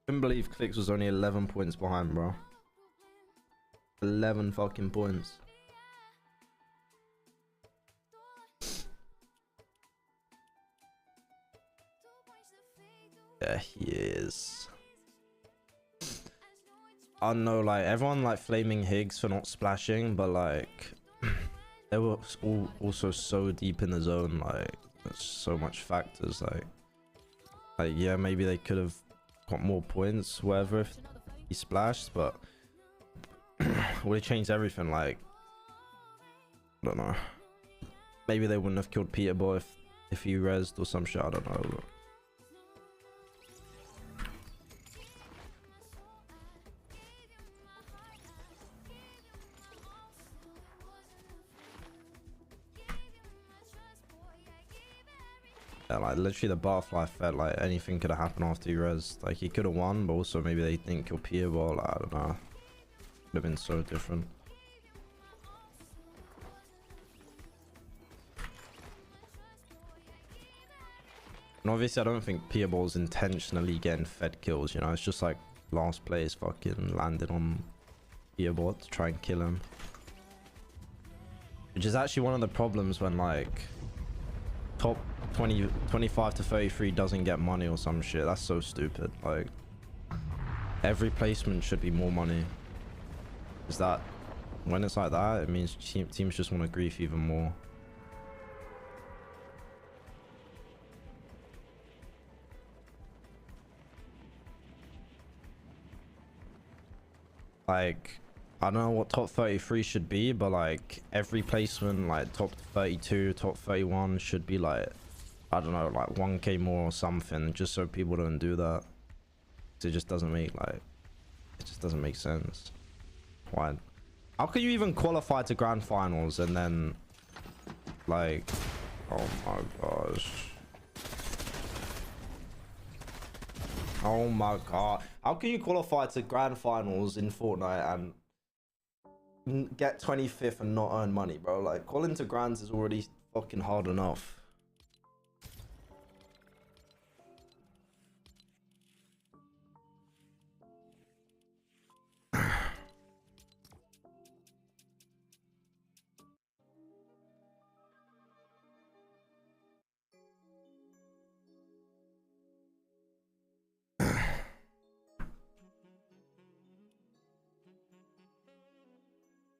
Couldn't believe Clicks was only 11 points behind, bro. 11 fucking points. Yeah, he is. I know, like, everyone like flaming Higgs for not splashing, but like they were all also so deep in the zone. Like, there's so much factors. Like yeah, maybe they could have got more points, whatever, if he splashed, but would have changed everything. Like, I don't know. Maybe they wouldn't have killed Peter Boy if he rezzed or some shit. I don't know. But... yeah, like literally the butterfly felt like anything could have happened after he rezzed. Like he could have won, but also maybe they didn't kill Peter Boy. Like, I don't know. Would have been so different. And obviously I don't think Peter Ball's intentionally getting fed kills, you know, it's just like last players fucking landed on Peter Ball to try and kill him. Which is actually one of the problems when like top 25 to 33 doesn't get money or some shit. That's so stupid. Like every placement should be more money. Is that when it's like that, it means teams just want to grief even more. Like, I don't know what top 33 should be, but like every placement, like top 32, top 31 should be like, I don't know, like 1k more or something, just so people don't do that. It just doesn't make like, it just doesn't make sense. Why? How can you even qualify to grand finals and then like, oh my gosh. Oh my god. How can you qualify to grand finals in Fortnite and get 25th and not earn money, bro? Like, qualifying to grands is already fucking hard enough.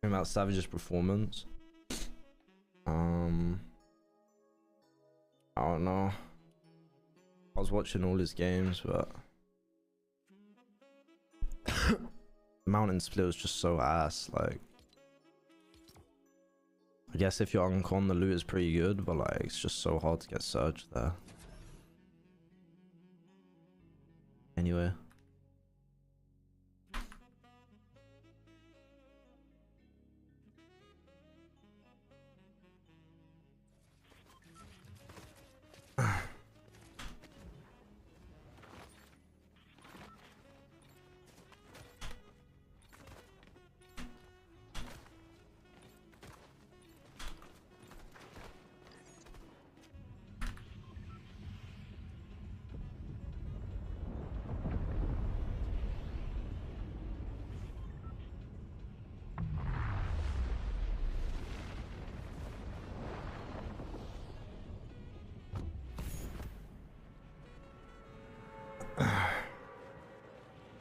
About Savage's performance. I don't know. I was watching all his games, but Mountain Split was just so ass. Like, I guess if you're uncon, the loot is pretty good, but like it's just so hard to get Surge there. Anyway.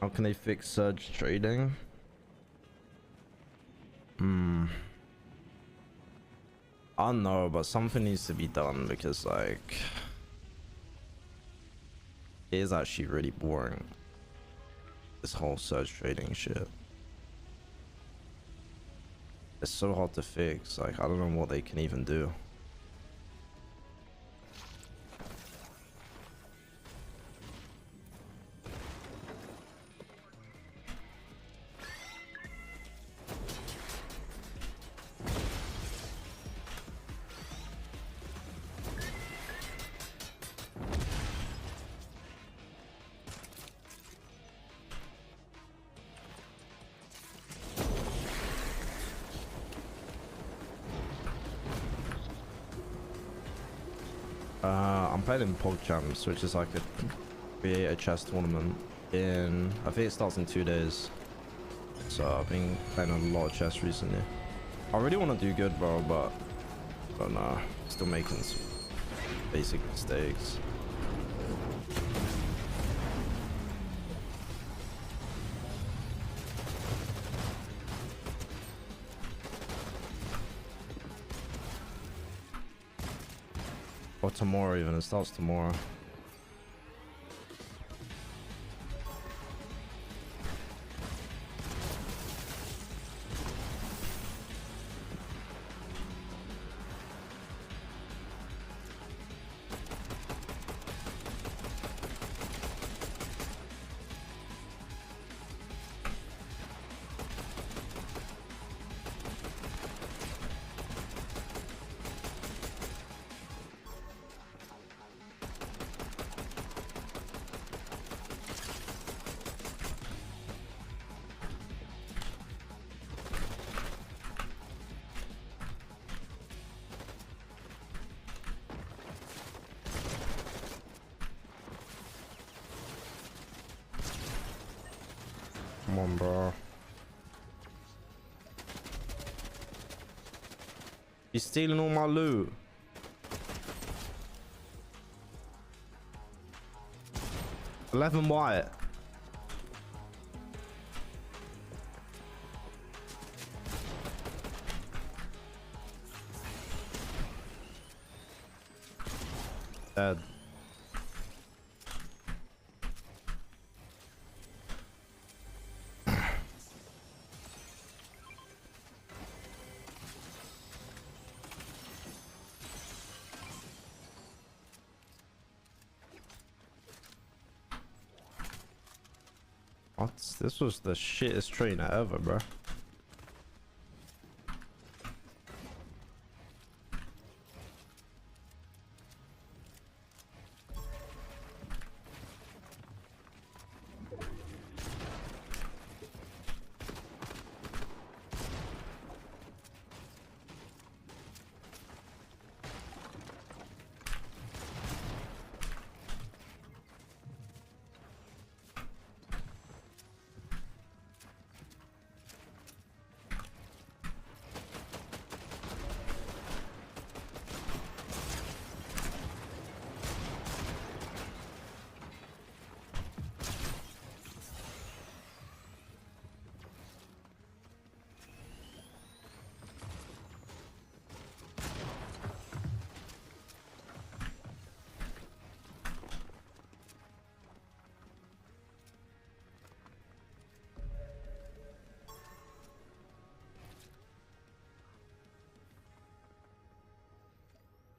How can they fix Surge trading? I don't know, but something needs to be done because like it is actually really boring, this whole Surge trading shit. It's so hard to fix. Like, I don't know what they can even do. I'm playing in PogChamps, which is like a create a chess tournament. in, I think it starts in 2 days. So I've been playing a lot of chess recently. I really want to do good, bro, but nah, still making some basic mistakes. Or tomorrow even, it starts tomorrow. Come on, bro. He's stealing all my loot. $11 white. Dead. What? This was the shittest trainer ever, bro.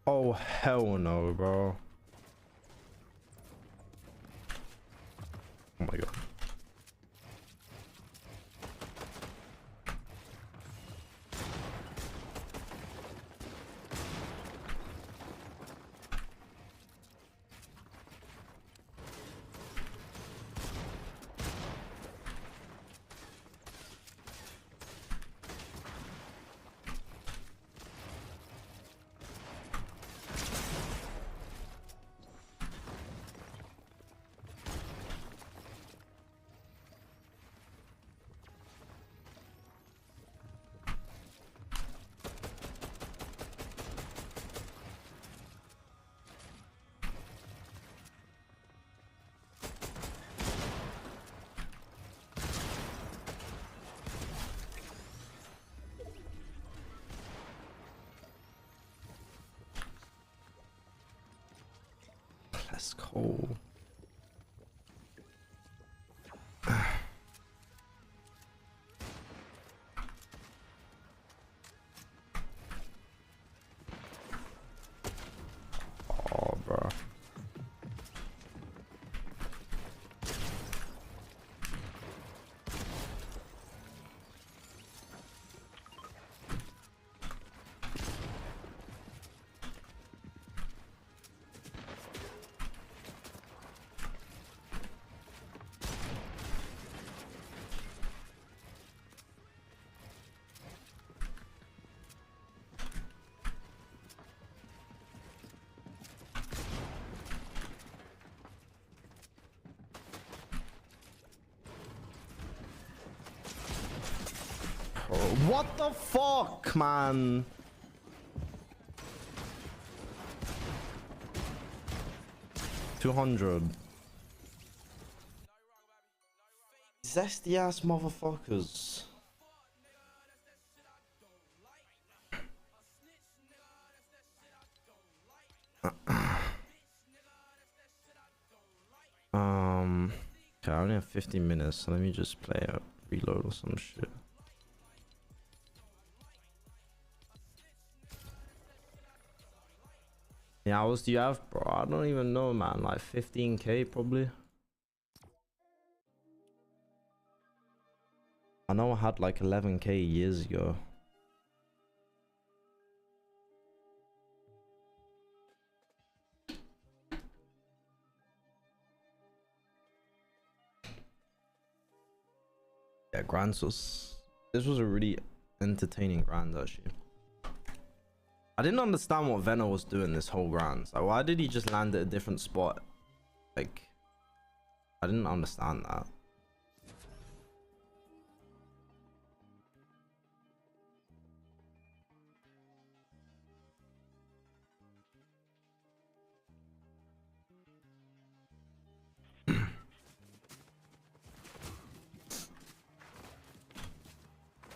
Oh, hell no, bro. Oh my god. Let's go. Oh, bro. What the fuck, man? $200. Zesty ass motherfuckers. Okay, I only have 15 minutes, so let me just play a reload or some shit. Yeah, hours do you have, bro? I don't even know, man. Like 15k probably. I know I had like 11k years ago. Yeah, grinds was... This was a really entertaining grind, actually. I didn't understand what Venno was doing this whole grind. Like, why did he just land at a different spot? Like, I didn't understand that.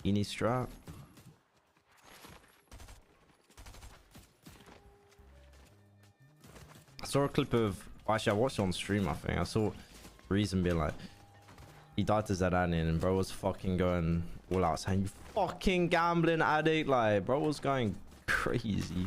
Beanie strap. I saw a clip of... Actually, I watched it on stream, I think. I saw Reason being like... He died to Zidane and bro was fucking going all out saying, you fucking gambling addict. Like, bro was going crazy.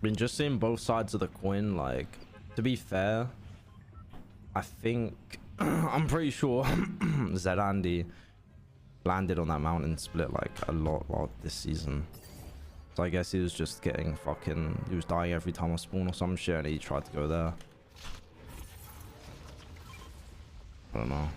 Been just seeing both sides of the coin. Like, to be fair, I think I'm pretty sure Zidane landed on that mountain split like a lot this season. So I guess he was just getting fucking... He was dying every time I spawn or some shit and he tried to go there. I don't know.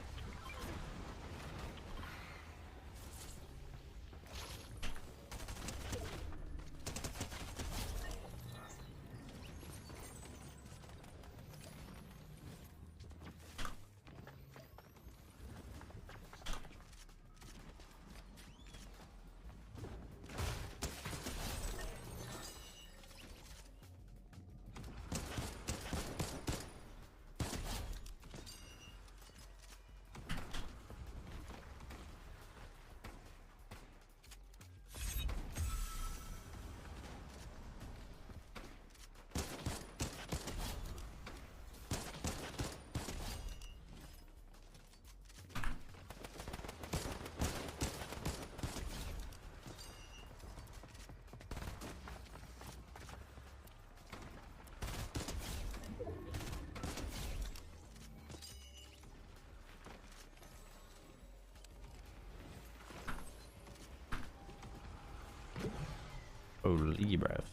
Holy breath.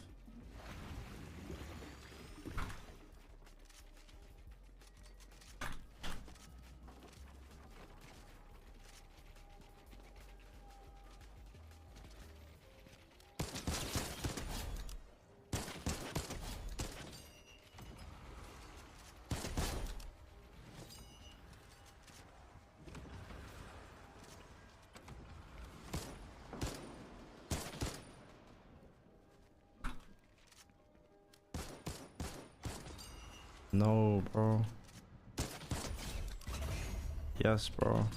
No, bro. Yes, bro.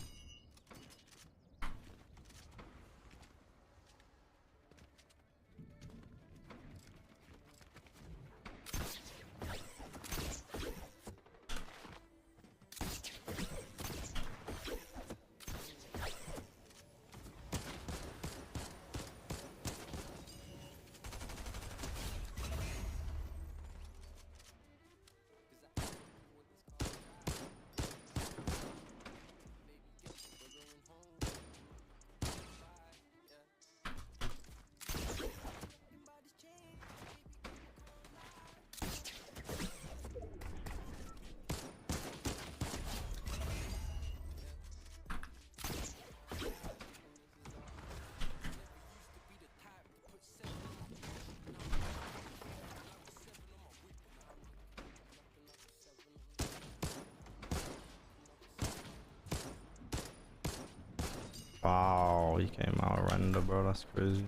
Wow, he came out render, bro. That's crazy.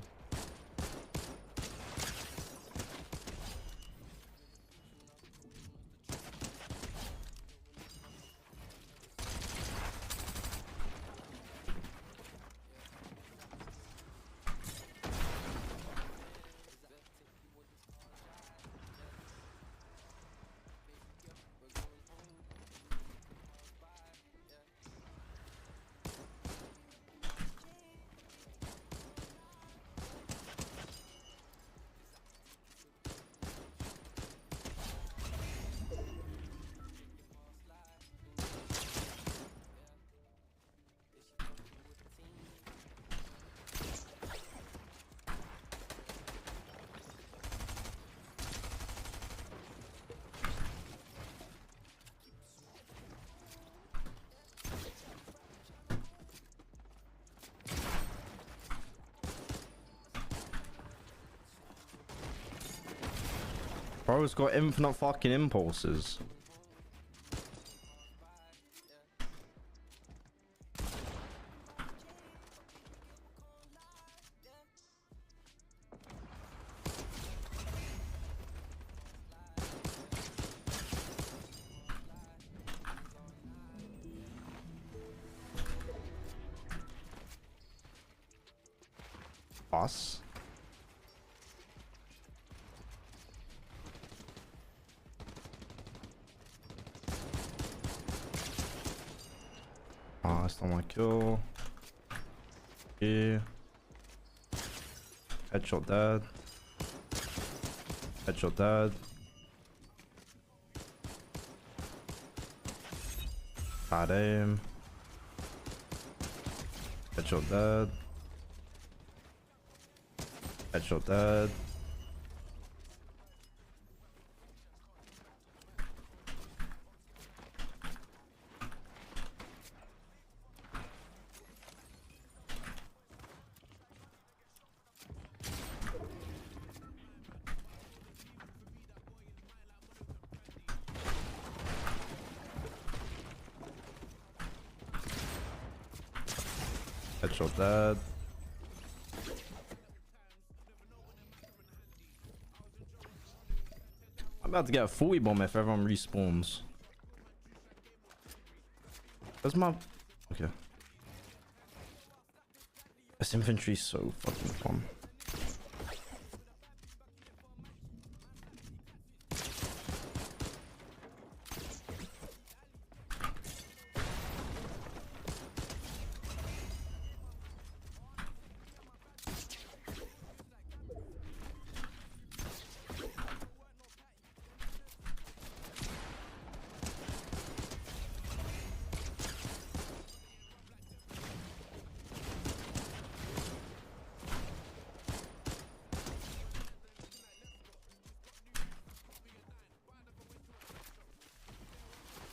Bro's got infinite fucking impulses. Boss. Oh, that's not my kill. Yeah. Headshot dead. Headshot dead. Bad aim. Headshot dead. Headshot dead. Headshot dead. I'm about to get a 40 bomb if everyone respawns. Where's my... Okay. This infantry is so fucking fun.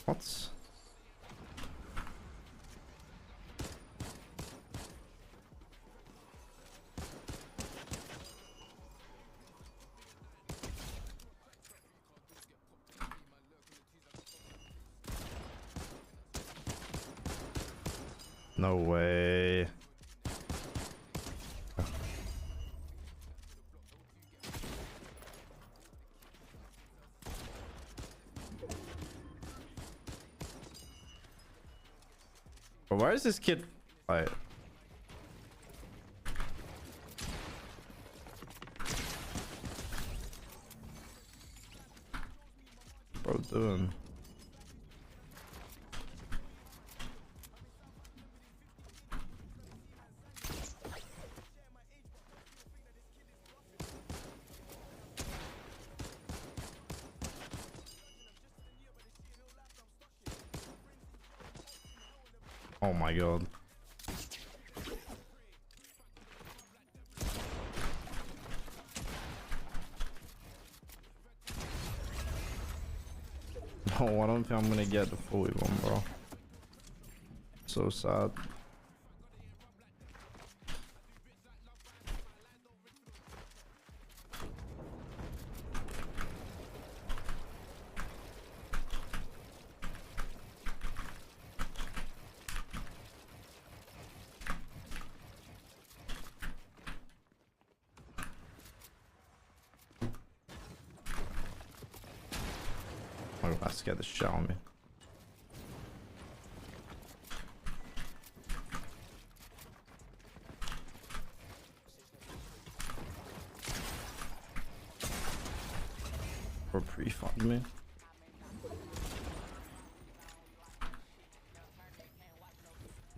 What? No way. But where is this kid? Right. Bro, doing. Oh my god. No, I don't think I'm gonna get the 41, bro. So sad. Oh, I scared the shit out of me. Or pre-fund me.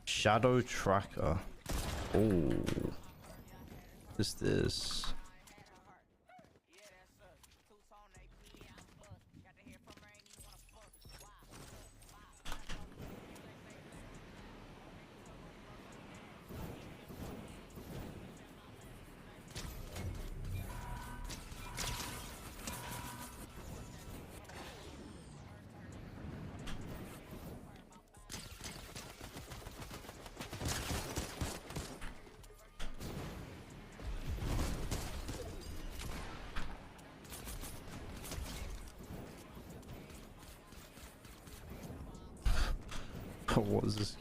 Shadow tracker. Oh, what's this? What is this?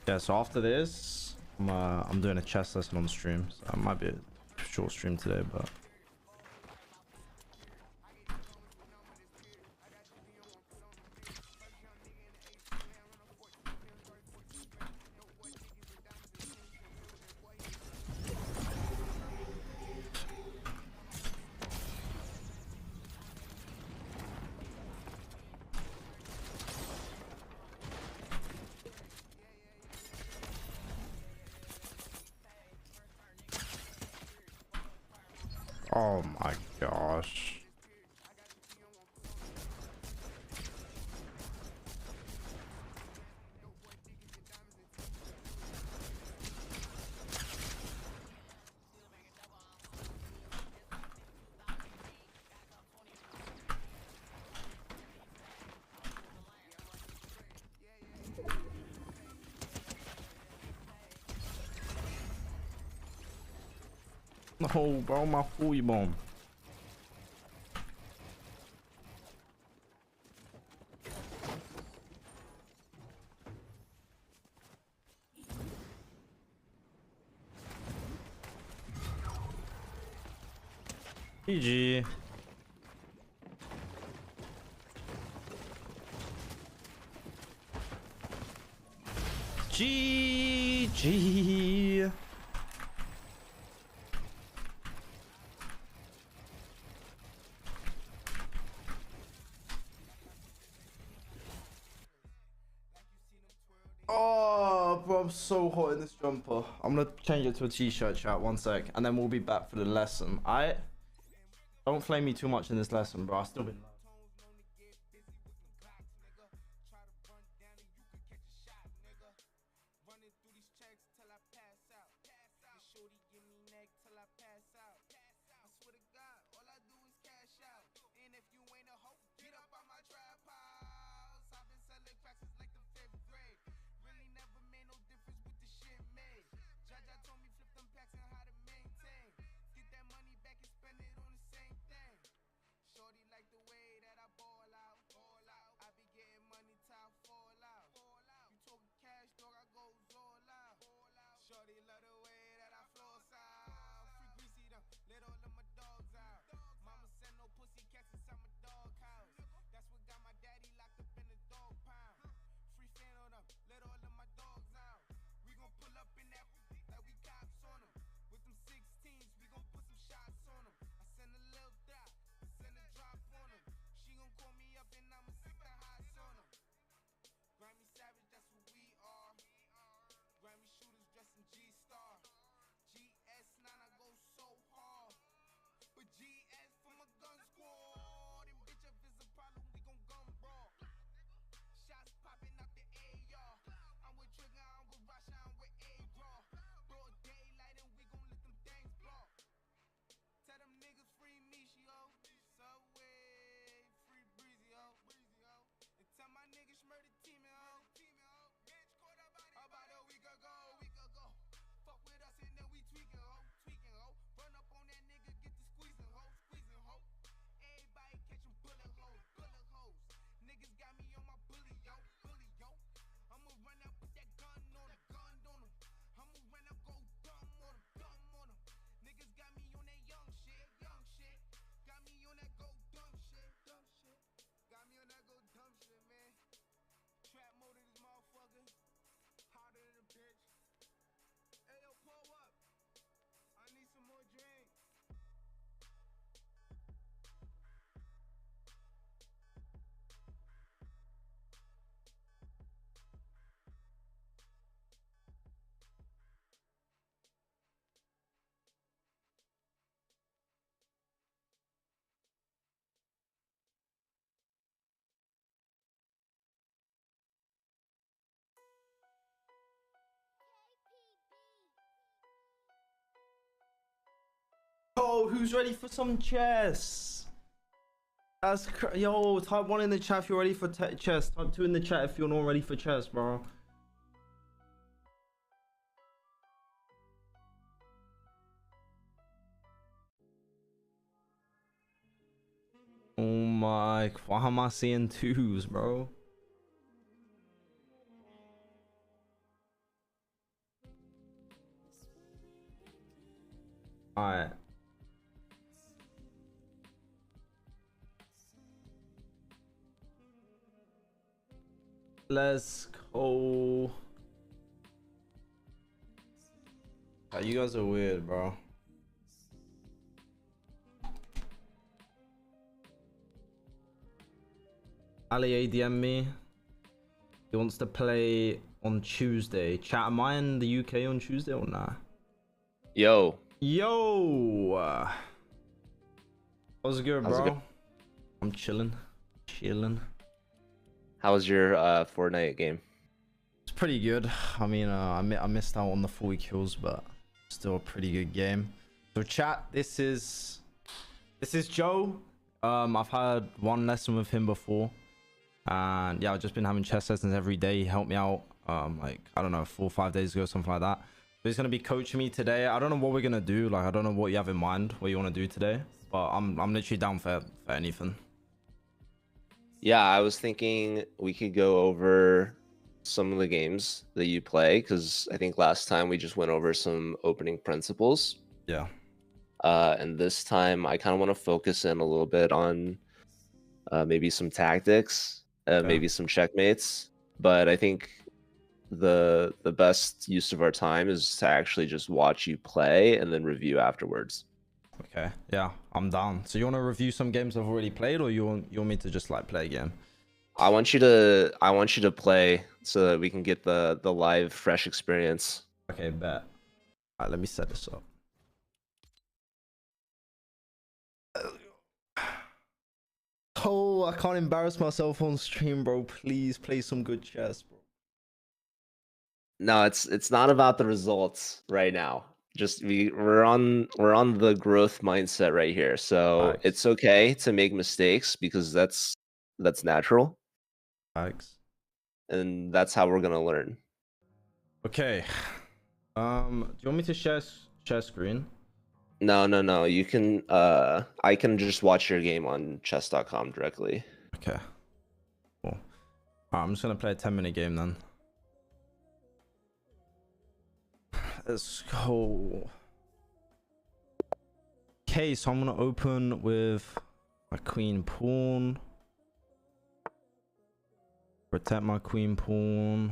Yeah, so after this, I'm doing a chess lesson on stream. So it might be a short stream today, but oh my gosh. No, bro, my fully bomb. GG. GG. Oh, bro, I'm so hot in this jumper. I'm gonna change it to a t-shirt, chat. 1 sec, and then we'll be back for the lesson. I don't flame me too much in this lesson, bro. I've still been. Yo, who's ready for some chess? Yo, type 1 in the chat if you're ready for chess. Type 2 in the chat if you're not ready for chess, bro. Oh my, why am I seeing 2s, bro? Alright. Let's go. Oh, you guys are weird, bro. Ali ADM me. He wants to play on Tuesday. Chat, am I in the UK on Tuesday or nah? Yo. Yo. How's it good, bro? How's it go? I'm chilling. How was your Fortnite game? It's pretty good. I mean, I missed out on the 40 kills, but still a pretty good game. So chat, this is Joe. I've had one lesson with him before, and yeah, I've just been having chess lessons every day. He helped me out like, I don't know, 4 or 5 days ago, something like that. So he's gonna be coaching me today. I don't know what we're gonna do. Like, I don't know what you have in mind, what you want to do today, but I'm literally down for anything. Yeah, I was thinking we could go over some of the games that you play, because I think last time we just went over some opening principles. Yeah. And this time I kind of want to focus in a little bit on maybe some tactics, maybe some checkmates. But I think the best use of our time is to actually just watch you play and then review afterwards. Okay, yeah, I'm down. So you want to review some games I've already played, or you want me to just like play a game? I want you to play so that we can get the live fresh experience. Okay, bet. All right, let me set this up. Oh, I can't embarrass myself on stream, bro. Please play some good chess, bro. No, it's not about the results right now. Just we're on the growth mindset right here. So Thanks. it's okay to make mistakes, because that's natural. Thanks. And that's how we're gonna learn. Okay. Do you want me to share screen? No. You can I can just watch your game on chess.com directly. Okay. Cool. Alright, I'm just gonna play a 10-minute game then. Let's go. Okay, so I'm gonna open with my queen pawn. Protect my queen pawn.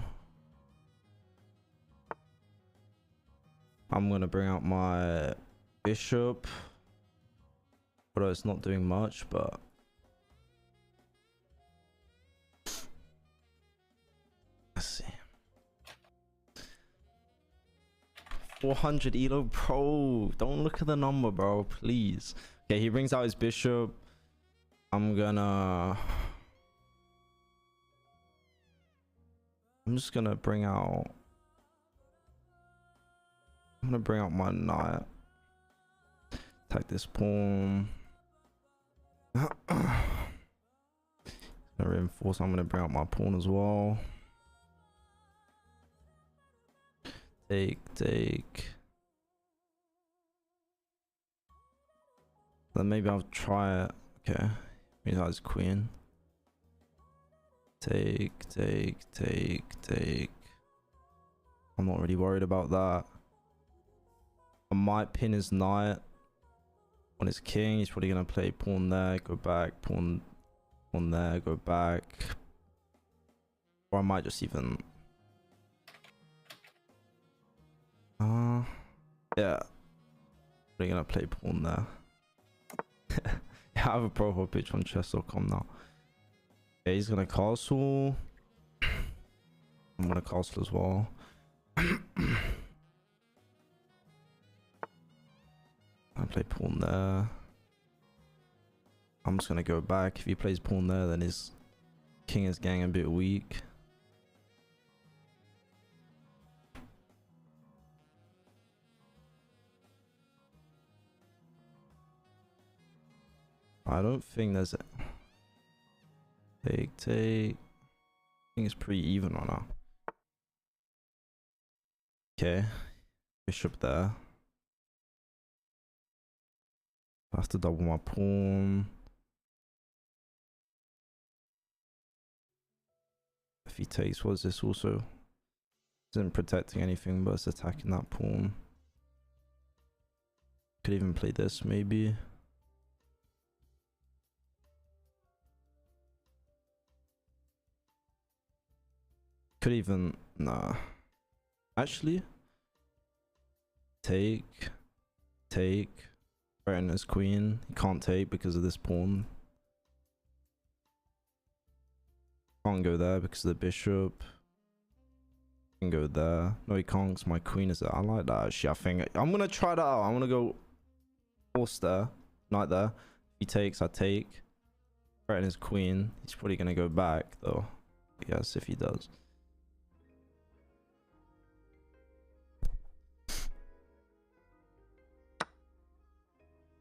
I'm gonna bring out my bishop. Although it's not doing much, but let's see. 400 elo, bro. Don't look at the number, bro, please. Okay, he brings out his bishop. I'm just gonna bring out my knight. Attack this pawn. Gonna reinforce. I'm gonna bring out my pawn as well. Take. Then maybe I'll try it. Okay. He's out his queen. Take. I'm not really worried about that. I might pin his knight on his king. He's probably gonna play pawn there, go back, pawn there, go back. Or I might just even yeah. Probably gonna play pawn there. Yeah, I have a profile picture on chess.com now. Okay, he's gonna castle. I'm gonna castle as well. I play pawn there. I'm just gonna go back. If he plays pawn there, then his king is getting a bit weak. I don't think there's a take. I think it's pretty even on now. Okay, bishop there. I have to double my pawn. If he takes, what is this also? Isn't protecting anything, but it's attacking that pawn. Could even play this maybe. Could even, nah. Actually, take. Threaten his queen. He can't take because of this pawn. Can't go there because of the bishop. Can go there. No, he can't because my queen is there. I like that actually. I think I'm gonna try that out. I'm gonna go horse there, knight there. If he takes, I take. Threaten his queen. He's probably gonna go back though. Yes, if he does.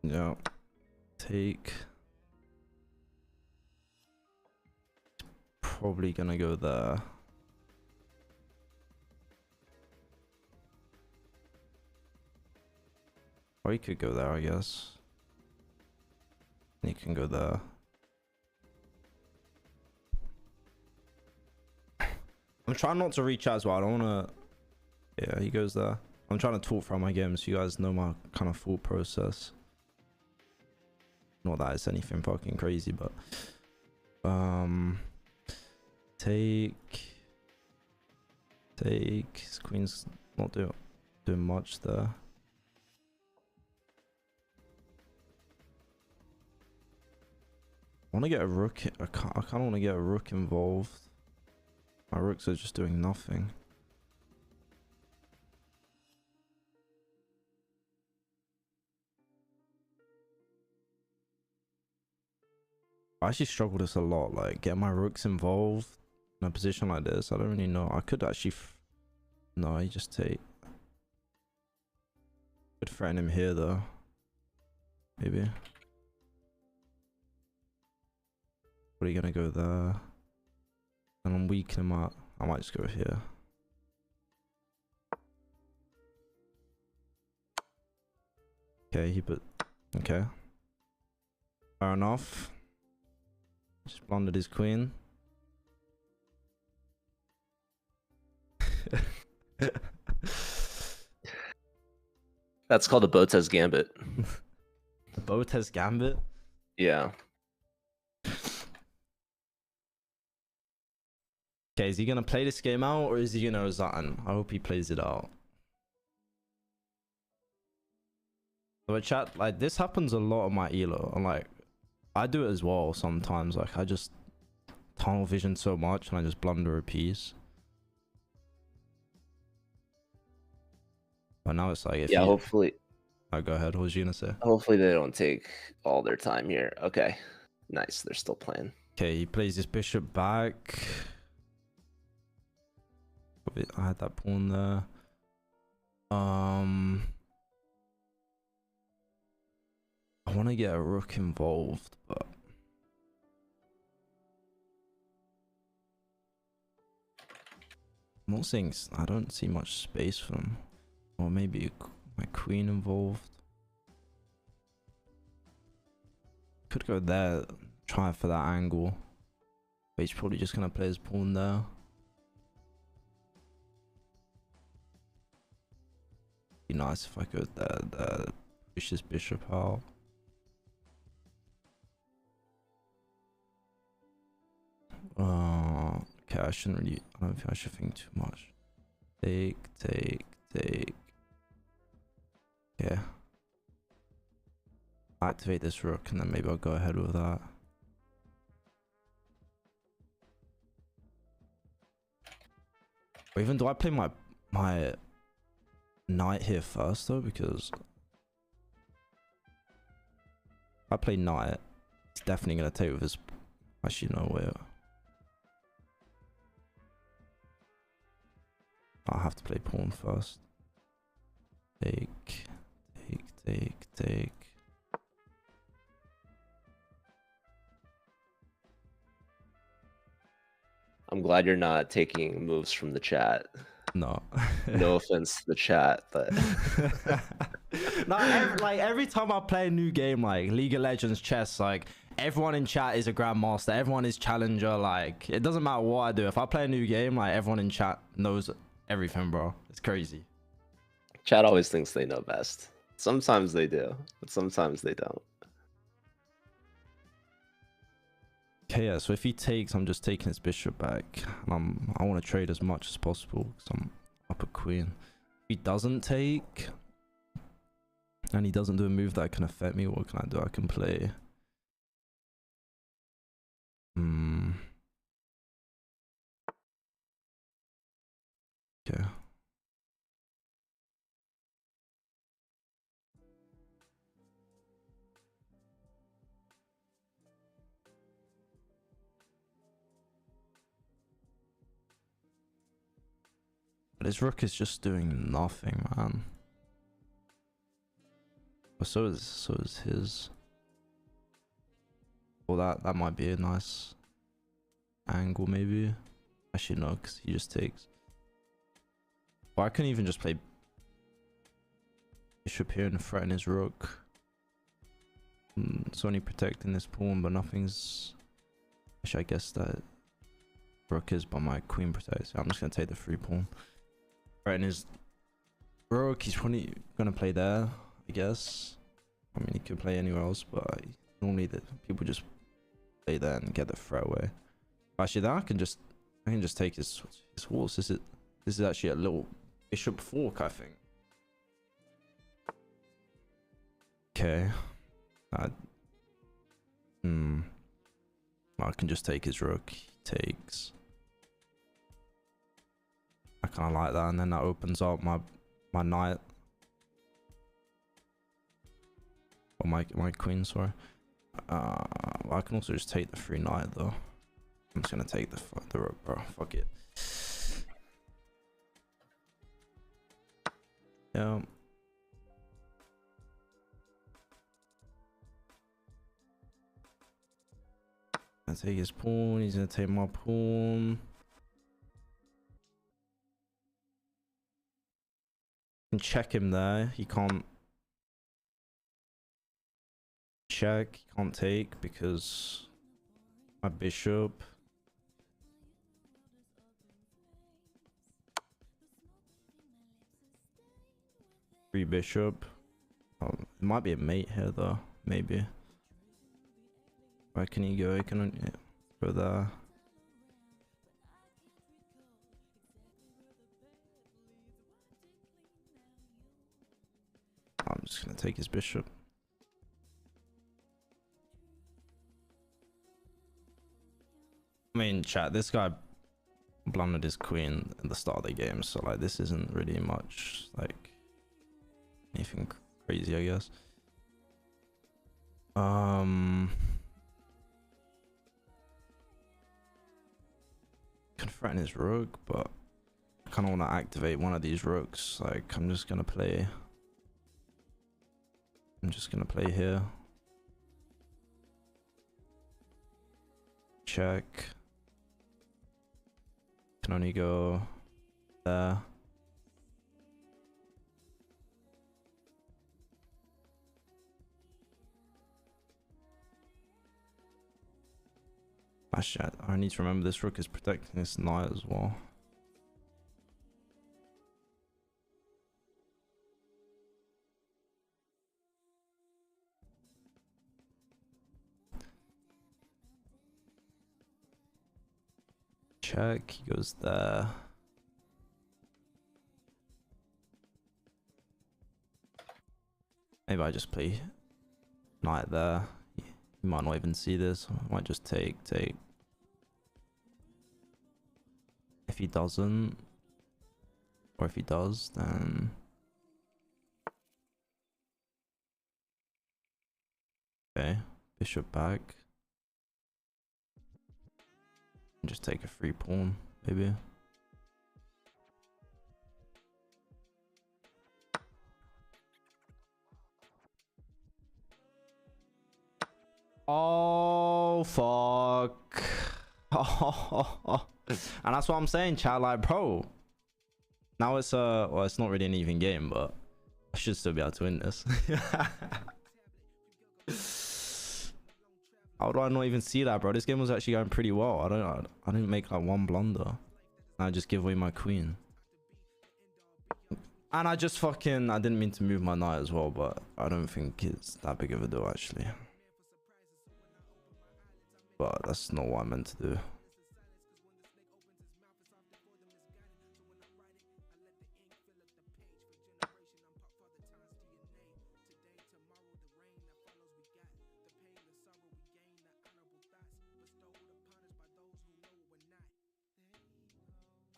Yeah. Take. Probably gonna go there. Or he could go there, I guess. He can go there. I'm trying not to reach out as well. I don't want to... Yeah, he goes there. I'm trying to talk throughout my game so you guys know my kind of thought process. Not that it's anything fucking crazy, but... Take. His queen's not doing much there. I want to get a rook. I kind of want to get a rook involved. My rooks are just doing nothing. I actually struggle this a lot. Like, get my rooks involved in a position like this. I don't really know. I could actually... No, he just take... Could threaten him here though. Maybe. What are you gonna go there? And I'm weakening him up. I might just go here. Okay, he put... Okay. Fair enough. Just blundered his queen. That's called a Botez Gambit. The Botez Gambit? Yeah. Okay, is he gonna play this game out or is he gonna resign? I hope he plays it out. But chat, like, this happens a lot on my elo. And like, I do it as well sometimes. Like, I just tunnel vision so much and I just blunder a piece. But now it's like, if Yeah, you... hopefully. Oh, go ahead. What was you gonna say? Hopefully they don't take all their time here. Okay. Nice. They're still playing. Okay, he plays his bishop back. I had that pawn there. I want to get a rook involved, but I'm not saying I don't see much space for him. Or maybe my queen involved. Could go there, try for that angle. But he's probably just gonna play his pawn there. Be nice if I could push this bishop out. Okay, I shouldn't really... I don't think I should think too much. Take. Yeah. Activate this rook and then maybe I'll go ahead with that. Or even do I play my knight here first though? Because if I play knight, he's definitely gonna take with his... Actually, no, wait. I'll have to play pawn first. Take. I'm glad you're not taking moves from the chat. No. No offense to the chat, but No, every time I play a new game like League of Legends, chess, like everyone in chat is a grandmaster, everyone is challenger. Like it doesn't matter what I do. If I play a new game, like everyone in chat knows everything, bro. It's crazy. chat always thinks they know best. Sometimes they do, but sometimes they don't. Okay, yeah. So if he takes, I'm just taking his bishop back, and I want to trade as much as possible because I'm up a queen. If he doesn't take, and he doesn't do a move that can affect me, what can I do? I can play. Okay. But his rook is just doing nothing, man. But so is his. Well, that might be a nice angle, maybe. Actually, no, because he just takes. Well, I couldn't even just play bishop here and threaten his rook. It's only protecting this pawn, but nothing's. Actually, I guess that rook is, but my queen protects. I'm just gonna take the free pawn. Threaten his rook. He's probably gonna play there, I guess. I mean, he could play anywhere else, but normally the people just play there and get the threat away. Actually, then I can just take his horse. This is actually a little bishop fork, I think. Okay. I can just take his rook. He takes. I kind of like that, and then that opens up my knight. Or my queen, sorry. I can also just take the free knight though. I'm just gonna take the rook, bro. Fuck it. Yeah. I take his pawn. He's gonna take my pawn. Can check him there. He can't check. He can't take because my bishop. Free bishop. Oh, it might be a mate here though. Maybe. Where can he go? He can go there. I'm just gonna take his bishop. I mean, chat, this guy blundered his queen at the start of the game, so like this isn't really much like anything crazy, I guess. Can threaten his rook, but I kind of want to activate one of these rooks. Like I'm just gonna play here. Check. Can only go there. Actually, I need to remember this rook is protecting this knight as well. Check, he goes there. Maybe I just play knight there. You might not even see this. I might just take. If he doesn't, or if he does, then okay, bishop back. And just take a free pawn, maybe. Oh fuck. Oh, And that's what I'm saying, chat. Like, bro, now it's well, it's not really an even game, but I should still be able to win this. How do I not even see that, bro? This game was actually going pretty well. I didn't make like one blunder. I just give away my queen. And I just fucking, I didn't mean to move my knight as well, but I don't think it's that big of a deal actually. But that's not what I meant to do.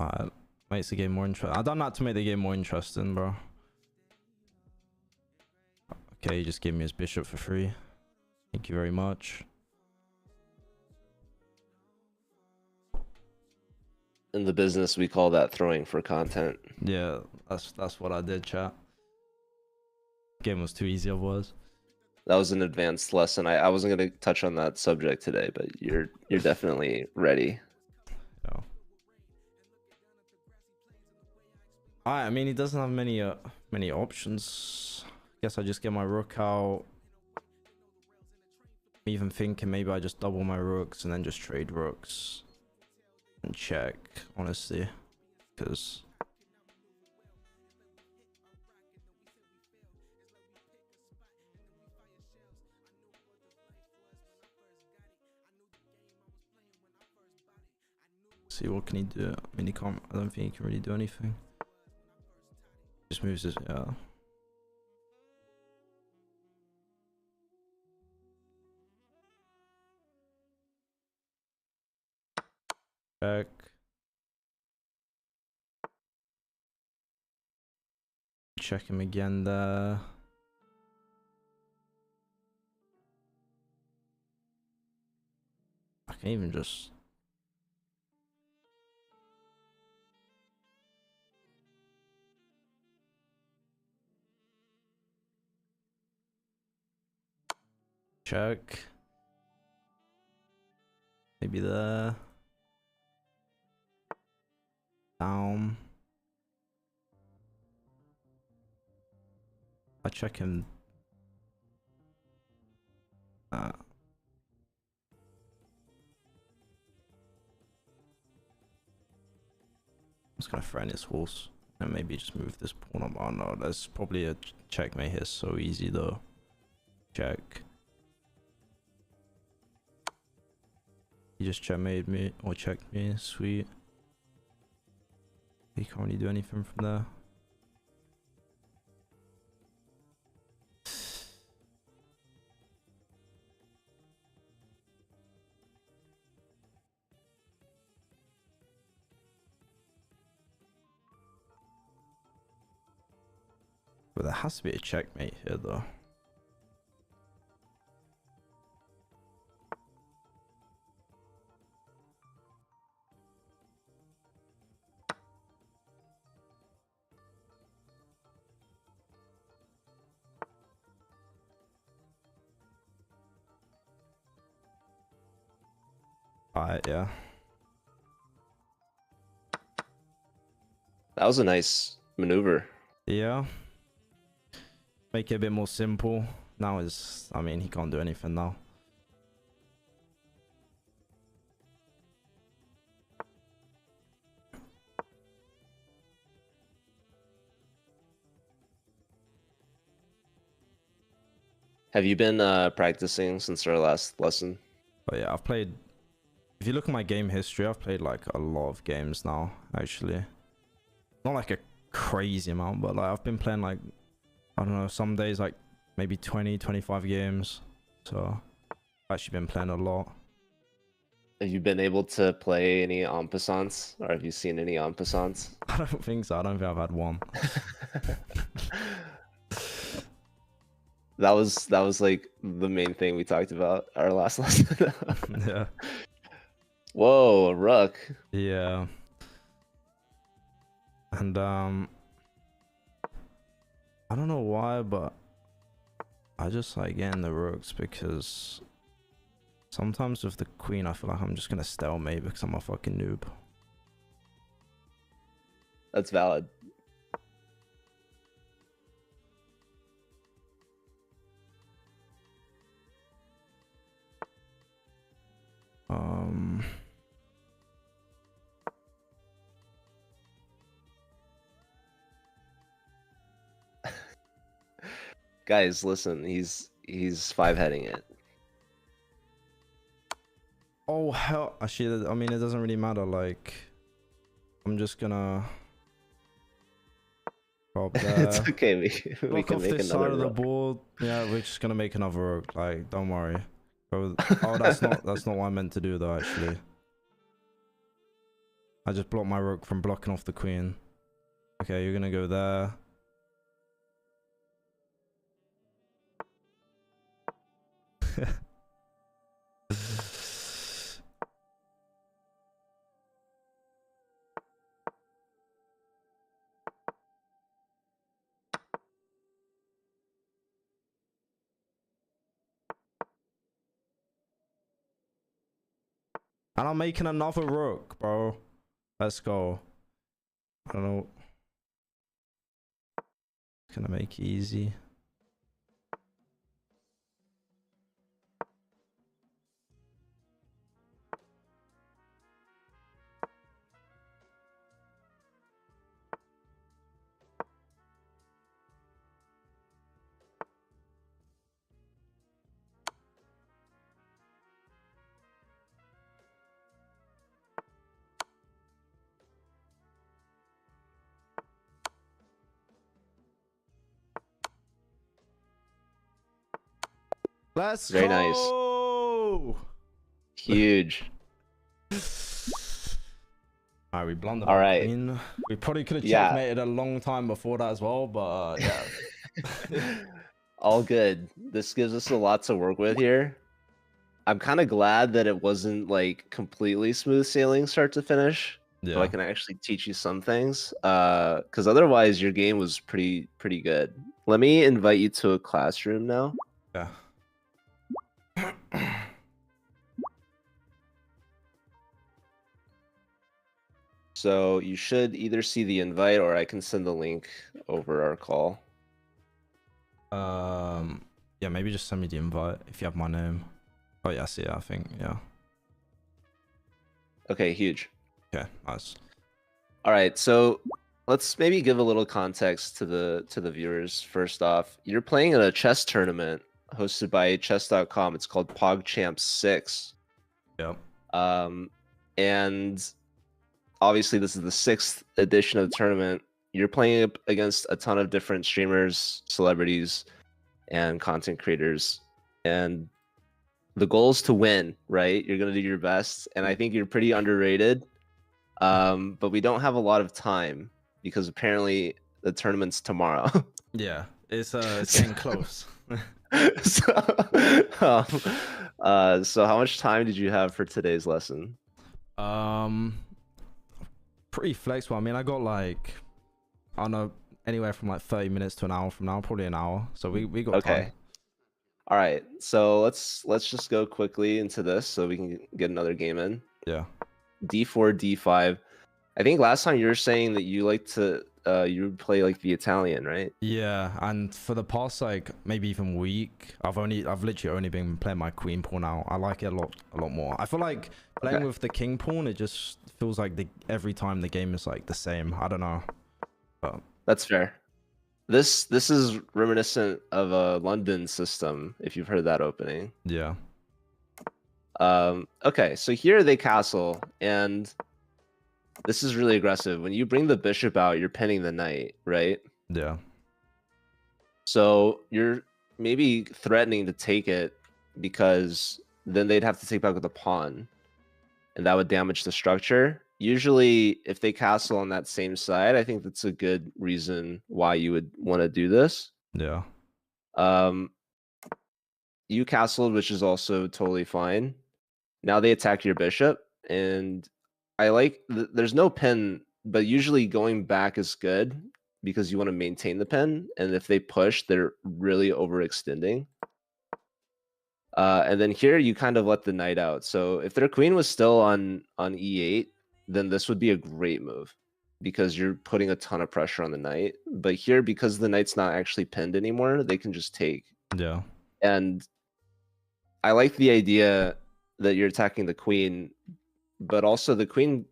Alright, makes the game more interesting. I done that to make the game more interesting, bro. Okay, he just gave me his bishop for free. Thank you very much. In the business, we call that throwing for content. Yeah, that's what I did, chat. Game was too easy otherwise. That was an advanced lesson. I wasn't gonna touch on that subject today, but you're definitely ready. Yeah. I mean, he doesn't have many options. Guess I just get my rook out. I'm even thinking maybe I just double my rooks and then just trade rooks and check, honestly, because see what can he do. I mean, he can't. I don't think he can really do anything. Just moves his, yeah. Check. Check him again there. I can even just check. Maybe there. Down. I check him. I'm just gonna threaten his horse and maybe just move this pawn up. Oh no, that's probably a checkmate here. So easy though. Check. He just checkmated me or checked me. Sweet. He can't really do anything from there. But there has to be a checkmate here though. Alright, yeah. That was a nice maneuver. Yeah. Make it a bit more simple. Now is, I mean, he can't do anything now. Have you been practicing since our last lesson? But yeah, I've played, if you look at my game history, I've played like a lot of games now, actually. Not like a crazy amount, but like I've been playing like, I don't know, some days like maybe 20, 25 games. So I've actually been playing a lot. Have you been able to play any en passants, or have you seen any en passants? I don't think so. I don't think I've had one. That was like the main thing we talked about our last lesson. Yeah. Whoa, Ruck. Yeah. And I don't know why, but I just like getting the rooks because sometimes with the queen I feel like I'm just gonna stalemate because I'm a fucking noob. That's valid. Guys, listen, he's five-heading it. Oh hell! Actually, I mean, it doesn't really matter. Like, I'm just gonna pop there. It's okay. We Block can off make this another side of the rook. board. Yeah, we're just gonna make another rook. Like, don't worry. Oh, that's not what I meant to do though. Actually, I just blocked my rook from blocking off the queen. Okay, you're gonna go there. And I'm making another rook, bro. Let's go. I don't know. Gonna make it easy. Let's Very go. nice. Huge. Alright, we blundered All our right. queen. We probably could have Yeah. checkmated a long time before that as well, but yeah. All good. This gives us a lot to work with here. I'm kind of glad that it wasn't like completely smooth sailing start to finish. Yeah. So I can actually teach you some things. Because otherwise your game was pretty good. Let me invite you to a classroom now. Yeah. So you should either see the invite or I can send the link over our call. Yeah, maybe just send me the invite if you have my name. Oh yeah, I see it, I think, yeah. Okay, huge. Okay, nice. All right, so let's maybe give a little context to the viewers. First off, you're playing in a chess tournament hosted by chess.com. It's called PogChamp 6. Yep. And obviously this is the 6th edition of the tournament. You're playing up against a ton of different streamers, celebrities, and content creators. And the goal is to win, right? You're going to do your best. And I think you're pretty underrated. But we don't have a lot of time because apparently the tournament's tomorrow. Yeah, it's getting close. So how much time did you have for today's lesson? Pretty flexible. I mean, I got like, I don't know, anywhere from like 30 minutes to an hour from now, probably an hour. So we got time. All right, so let's just go quickly into this so we can get another game in. Yeah. D4, D5. I think last time you were saying that you like to you would play like the Italian, right? Yeah, and for the past like maybe even week, I've literally only been playing my queen pawn now. I like it a lot more. I feel like playing with the king pawn, it just feels like every time the game is like the same. I don't know. But that's fair. This is reminiscent of a London system, if you've heard that opening. Yeah. Okay, so here they castle, and this is really aggressive. When you bring the bishop out, you're pinning the knight, right? Yeah. So you're maybe threatening to take it because then they'd have to take back with the pawn, and that would damage the structure. Usually, if they castle on that same side, I think that's a good reason why you would want to do this. Yeah. You castled, which is also totally fine. Now they attack your bishop, and I like there's no pin, but usually going back is good because you want to maintain the pin, and if they push, they're really overextending. And then here you kind of let the knight out. So if their queen was still on e8, then this would be a great move. because you're putting a ton of pressure on the knight. But here, because the knight's not actually pinned anymore, they can just take. Yeah. And I like the idea that you're attacking the queen, but also the queen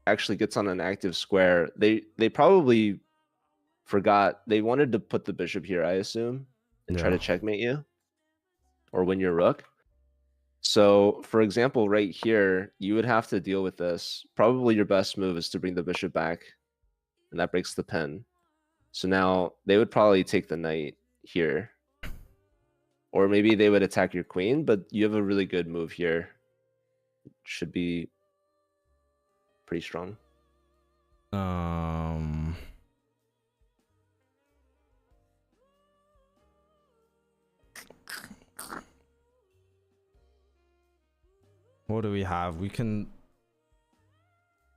actually gets on an active square. They probably forgot. They wanted to put the bishop here, I assume, and try Yeah. to checkmate you or win your rook. So, for example, right here, you would have to deal with this. Probably your best move is to bring the bishop back, and that breaks the pin. So now they would probably take the knight here. Or maybe they would attack your queen, but you have a really good move here. Should be pretty strong. What do we have? We can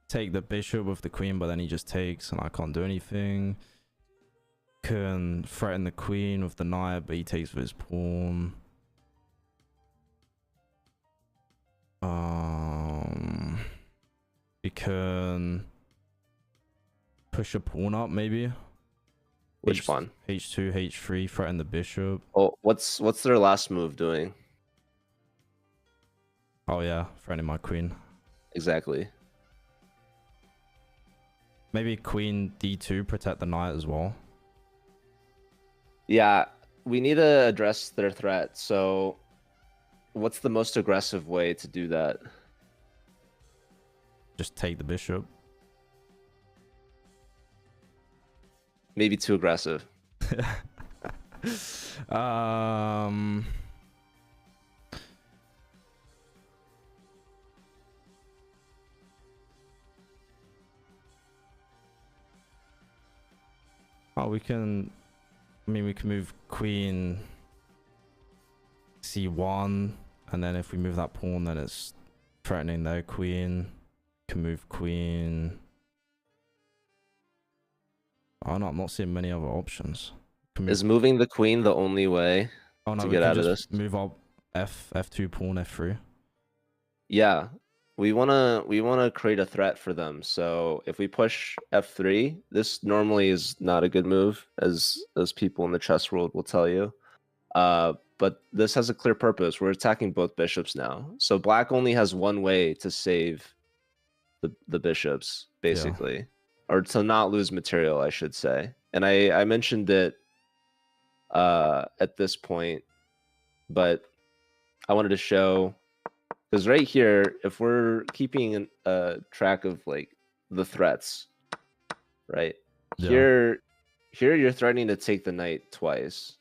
take the bishop with the queen, but then he just takes and I can't do anything. Can threaten the queen with the knight, but he takes with his pawn. We can push a pawn up, maybe. Which pawn? H2, H3, threaten the bishop. Oh, what's their last move doing? Oh yeah, threatening my queen. Exactly. Maybe queen D2, protect the knight as well. Yeah, we need to address their threat. So what's the most aggressive way to do that? Just take the bishop. Maybe too aggressive. Oh, we can. I mean, we can move queen C1, and then if we move that pawn, then it's threatening their queen. Can move queen. Oh no, I'm not seeing many other options. Is moving the queen the only way to get out of this? Move up F2 pawn F3. Yeah, we wanna create a threat for them. So if we push F3, this normally is not a good move, as people in the chess world will tell you. But this has a clear purpose. We're attacking both bishops now. So black only has one way to save the bishops, basically. Yeah. Or to not lose material, I should say. And I mentioned it at this point, but I wanted to show, because right here, if we're keeping track of like the threats, right? Yeah. Here you're threatening to take the knight twice,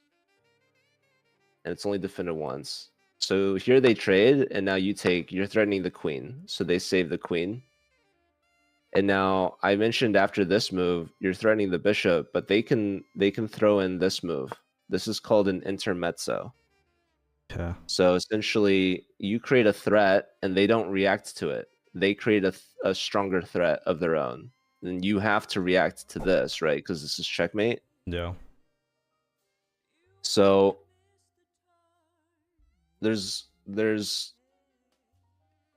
and it's only defended once. So here they trade, and now you're threatening the queen, so they save the queen. And now I mentioned after this move, you're threatening the bishop, but they can throw in this move. This is called an intermezzo. Yeah. So essentially, you create a threat, and they don't react to it. They create a stronger threat of their own. And you have to react to this, right? Because this is checkmate. Yeah. So there's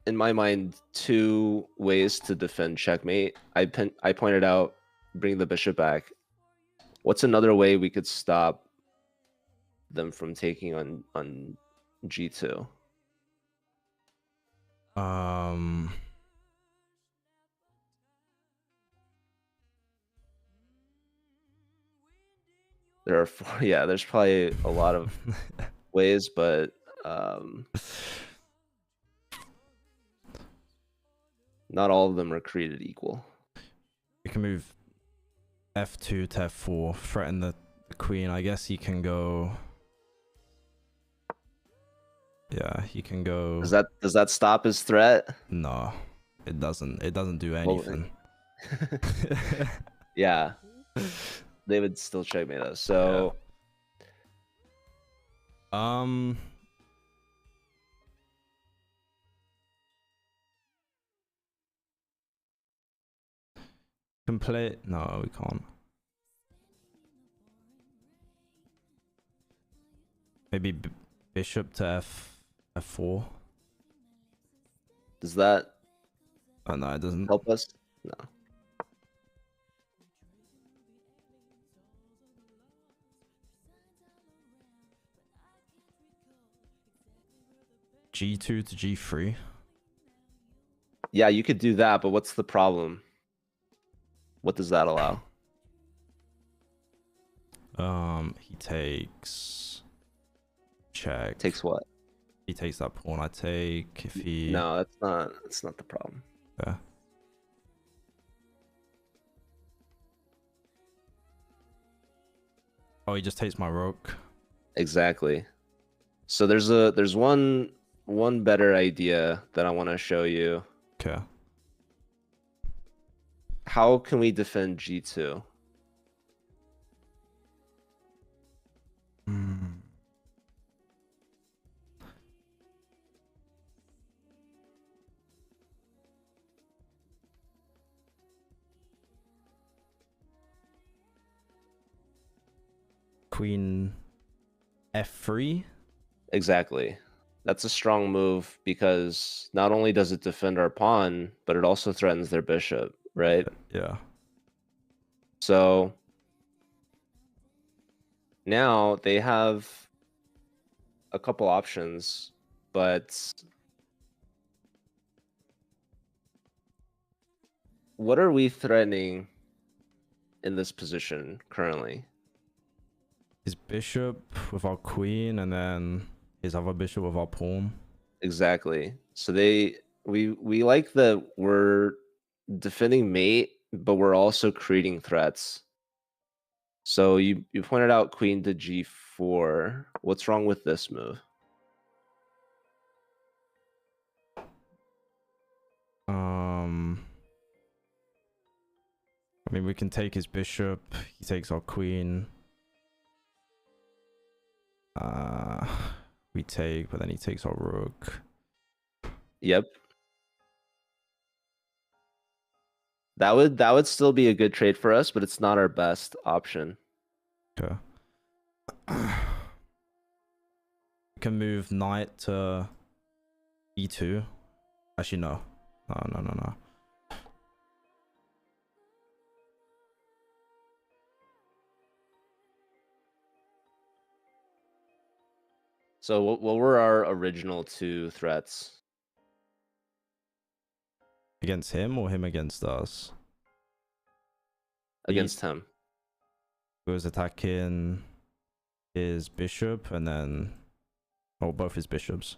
in my mind, two ways to defend checkmate. I pointed out, bring the bishop back. What's another way we could stop them from taking on G2? There are four, yeah, there's probably a lot of ways, but not all of them are created equal. We can move F2 to F4, threaten the queen. I guess he can go. Yeah, he can go. Does that stop his threat? No, it doesn't. It doesn't do anything. Yeah, they would still checkmate us. So, yeah. Complete? No, we can't. Maybe bishop to F4. Does that? Oh no, it doesn't help us. No. g2 to g3. Yeah, you could do that, but what's the problem? What does that allow? He takes check. Takes what? He takes that pawn. I take if he. No, that's not the problem. Yeah. Oh, he just takes my rook. Exactly. So there's one better idea that I want to show you. Okay. How can we defend g2? Queen f3. Exactly. That's a strong move because not only does it defend our pawn, but it also threatens their bishop, right? Yeah. So now they have a couple options, but what are we threatening in this position currently? His bishop with our queen, and then his other bishop with our pawn. Exactly. So we like that we're defending mate, but we're also creating threats. So you pointed out queen to g4. What's wrong with this move? I mean, we can take his bishop. He takes our queen. We take, but then he takes our rook. Yep. That would still be a good trade for us, but it's not our best option. Okay. We can move knight to e2. Actually, no. No. So what were our original two threats? Against him or him against us? Against him. He was attacking his bishop and then, both his bishops.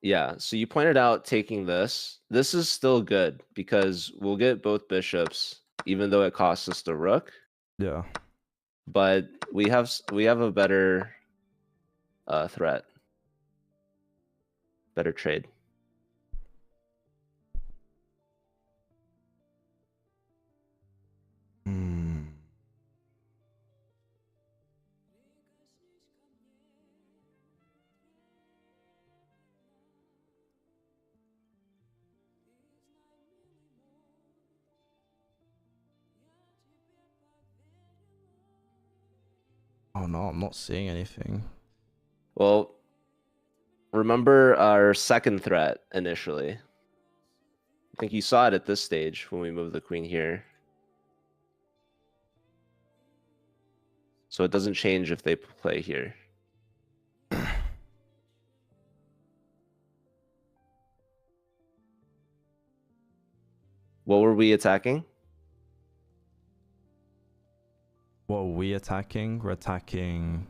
Yeah, so you pointed out taking this. This is still good because we'll get both bishops, even though it costs us the rook. Yeah. But we have a better threat, better trade. Oh no, I'm not seeing anything. Well, remember our second threat initially. I think you saw it at this stage when we moved the queen here. So it doesn't change if they play here. What were we attacking? What are we attacking? We're attacking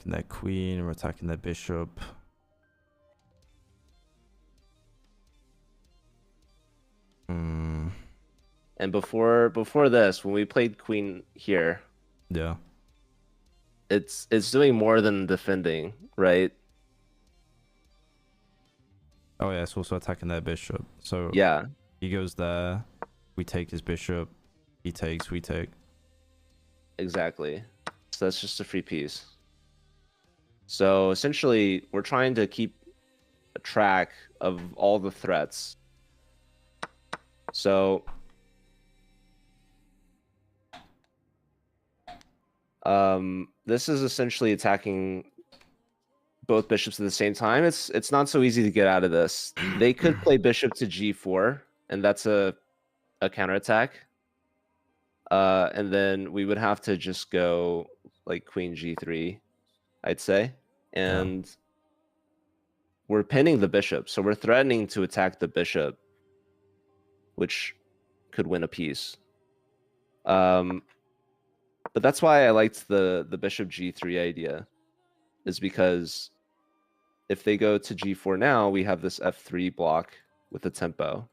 their queen, we're attacking their bishop. And before this, when we played queen here, Yeah. it's doing more than defending, right? Oh yeah, it's also attacking their bishop. So Yeah, he goes there, we take his bishop, he takes, we take. exactly. So that's just a free piece. So essentially, we're trying to keep a track of all the threats. So this is essentially attacking both bishops at the same time. It's not so easy to get out of this. They could play bishop to g4, and that's a counterattack. And then we would have to just go like queen g3, I'd say. and we're pinning the bishop, so we're threatening to attack the bishop, which could win a piece. But that's why I liked the bishop g3 idea, is because if they go to g4 now, we have this f3 block with a tempo.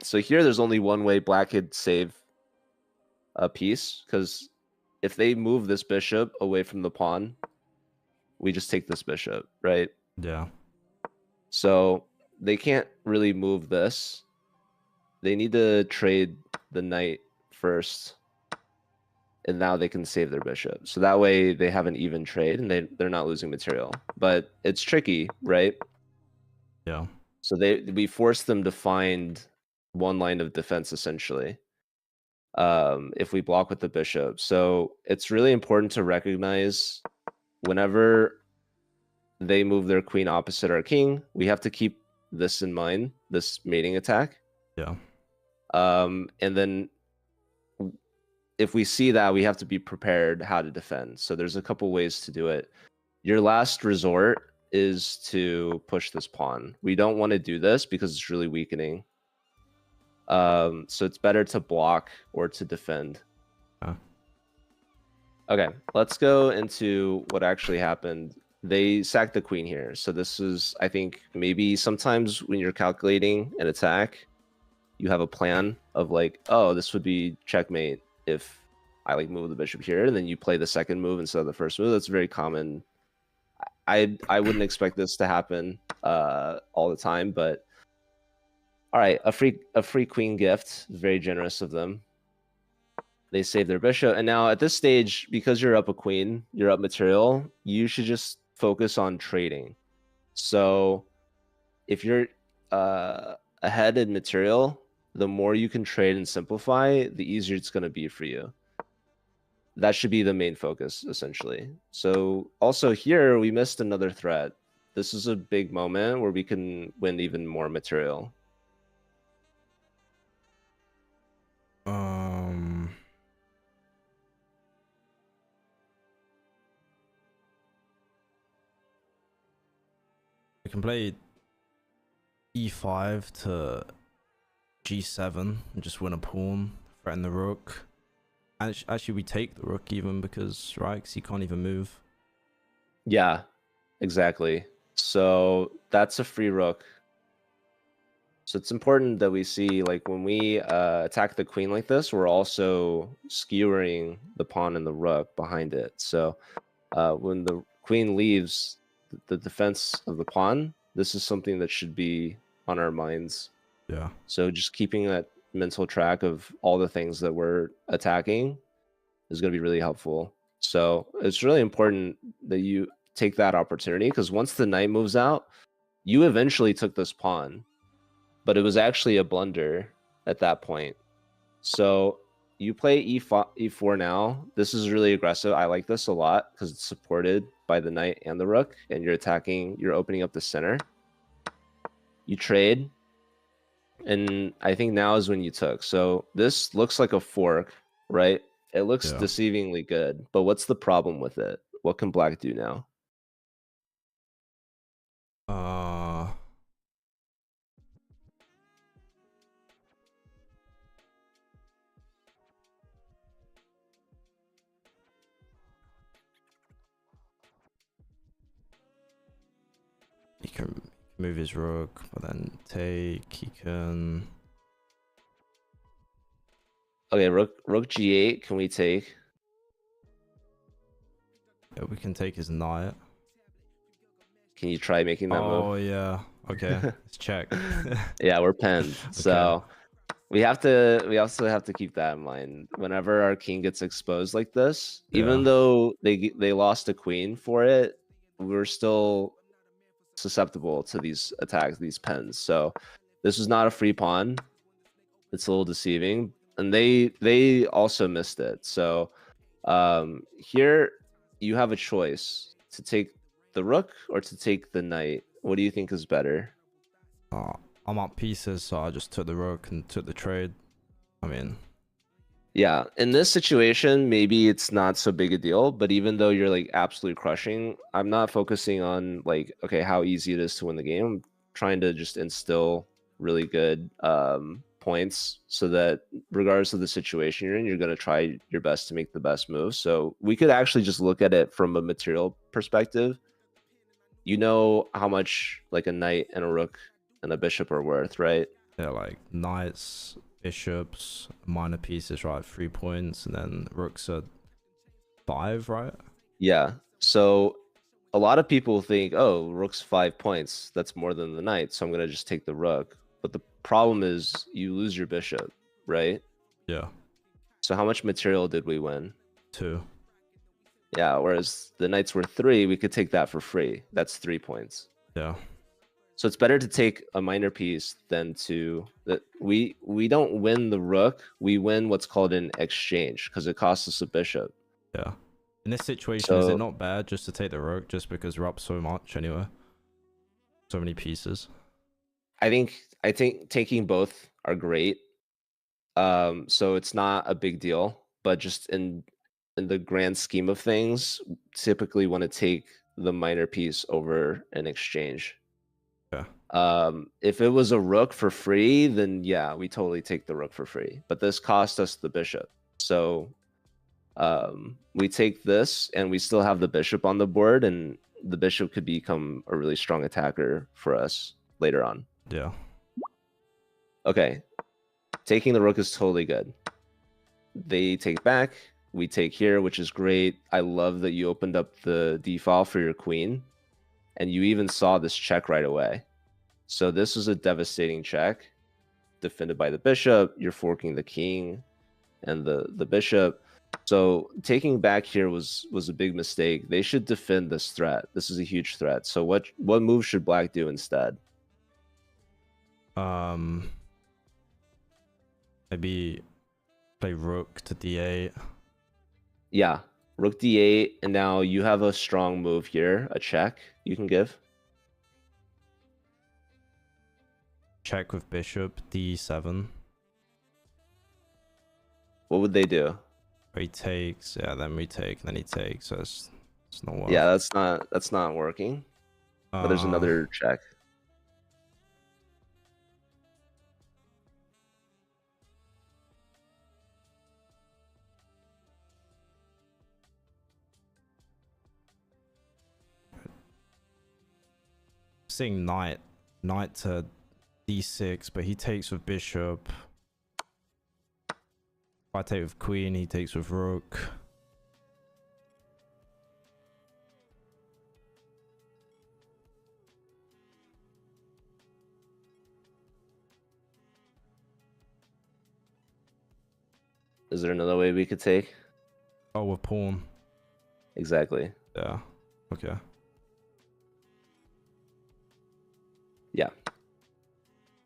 So here there's only one way black could save a piece, because if they move this bishop away from the pawn, we just take this bishop, right? Yeah. So they can't really move this. They need to trade the knight first, and now they can save their bishop. So that way they have an even trade and they're not losing material. But it's tricky, right? Yeah. So we force them to find one line of defense essentially, if we block with the bishop. So it's really important to recognize whenever they move their queen opposite our king, we have to keep this in mind, this mating attack. Yeah. And then if we see that, we have to be prepared how to defend. So there's a couple ways to do it. Your last resort is to push this pawn. We don't want to do this because it's really weakening. So it's better to block or to defend. Okay, let's go into what actually happened. They sacked the queen here. So this is, I think, maybe sometimes when you're calculating an attack, you have a plan of like, oh, this would be checkmate if I like move the bishop here, and then you play the second move instead of the first move. That's very common. I wouldn't expect this to happen all the time, but all right, a free queen gift, very generous of them. They save their bishop, and now at this stage, because you're up a queen, you're up material, you should just focus on trading. So if you're ahead in material, the more you can trade and simplify, the easier it's going to be for you. That should be the main focus, essentially. So also here, we missed another threat. This is a big moment where we can win even more material. We can play e5 to g7 and just win a pawn, threaten the rook. Actually, we take the rook even because, right, because he can't even move. Yeah, exactly. So that's a free rook. So it's important that we see, like, when we attack the queen like this, we're also skewering the pawn and the rook behind it. So when the queen leaves the defense of the pawn, this is something that should be on our minds. Yeah. So just keeping that mental track of all the things that we're attacking is going to be really helpful. So it's really important that you take that opportunity, because once the knight moves out, you eventually took this pawn, but it was actually a blunder at that point. So you play e4 now. This is really aggressive. I like this a lot because it's supported by the knight and the rook, and you're attacking, you're opening up the center. You trade, and I think now is when you took. So this looks like a fork, right? It looks deceivingly good, but what's the problem with it? What can black do now? He can move his rook, but then take. He can. Okay, rook g8. Can we take? Yeah, we can take his knight. Can you try making that move? Oh yeah. Okay, let's check. Yeah, we're penned. Okay. So we also have to keep that in mind. Whenever our king gets exposed like this, even though they lost a queen for it, we're still susceptible to these attacks, these pens. So this is not a free pawn. It's a little deceiving, and they also missed it. So here you have a choice to take the rook or to take the knight. What do you think is better? I'm up pieces, so I just took the rook and took the trade. I mean, Yeah, in this situation, maybe it's not so big a deal, but even though you're like absolutely crushing, I'm not focusing on like, okay, how easy it is to win the game. I'm trying to just instill really good points so that regardless of the situation you're in, you're going to try your best to make the best move. So we could actually just look at it from a material perspective. You know how much like a knight and a rook and a bishop are worth, right? Yeah, like knights, bishops, minor pieces, right? 3 points, and then rooks are 5, right? Yeah. So a lot of people think, oh, rook's 5 points. That's more than the knight. So I'm going to just take the rook. But the problem is you lose your bishop, right? Yeah, So how much material did we win? 2. Yeah. Whereas the knights were 3, we could take that for free. That's 3 points. Yeah, So it's better to take a minor piece than to that we don't win the rook. We win what's called an exchange because it costs us a bishop. yeah. In this situation, is it So not bad just to take the rook just because we're up so much anyway? So many pieces. I think taking both are great. So it's not a big deal, but just in the grand scheme of things, typically want to take the minor piece over an exchange. Yeah, If it was a rook for free, then yeah, we totally take the rook for free. But this cost us the bishop. So we take this and we still have the bishop on the board, and the bishop could become a really strong attacker for us later on. yeah. Okay, taking the rook is totally good. They take back, we take here, which is great. I love that you opened up the d file for your queen, and you even saw this check right away. So this is a devastating check, defended by the bishop. You're forking the king and the bishop. So taking back here was a big mistake. They should defend this threat. This is a huge threat. So what move should black do instead? Um, maybe play rook to d8. Yeah, rook d8, and now you have a strong move here, a check you can give. Check with bishop d7. What would they do? Or he takes, yeah, then we take, then he takes. So it's not worth. Yeah, that's not working. But there's Uh, another check. seeing knight to d6, but he takes with bishop. If I take with queen, he takes with rook. Is there another way we could take? Oh, with pawn. Exactly. Yeah. Okay. Yeah.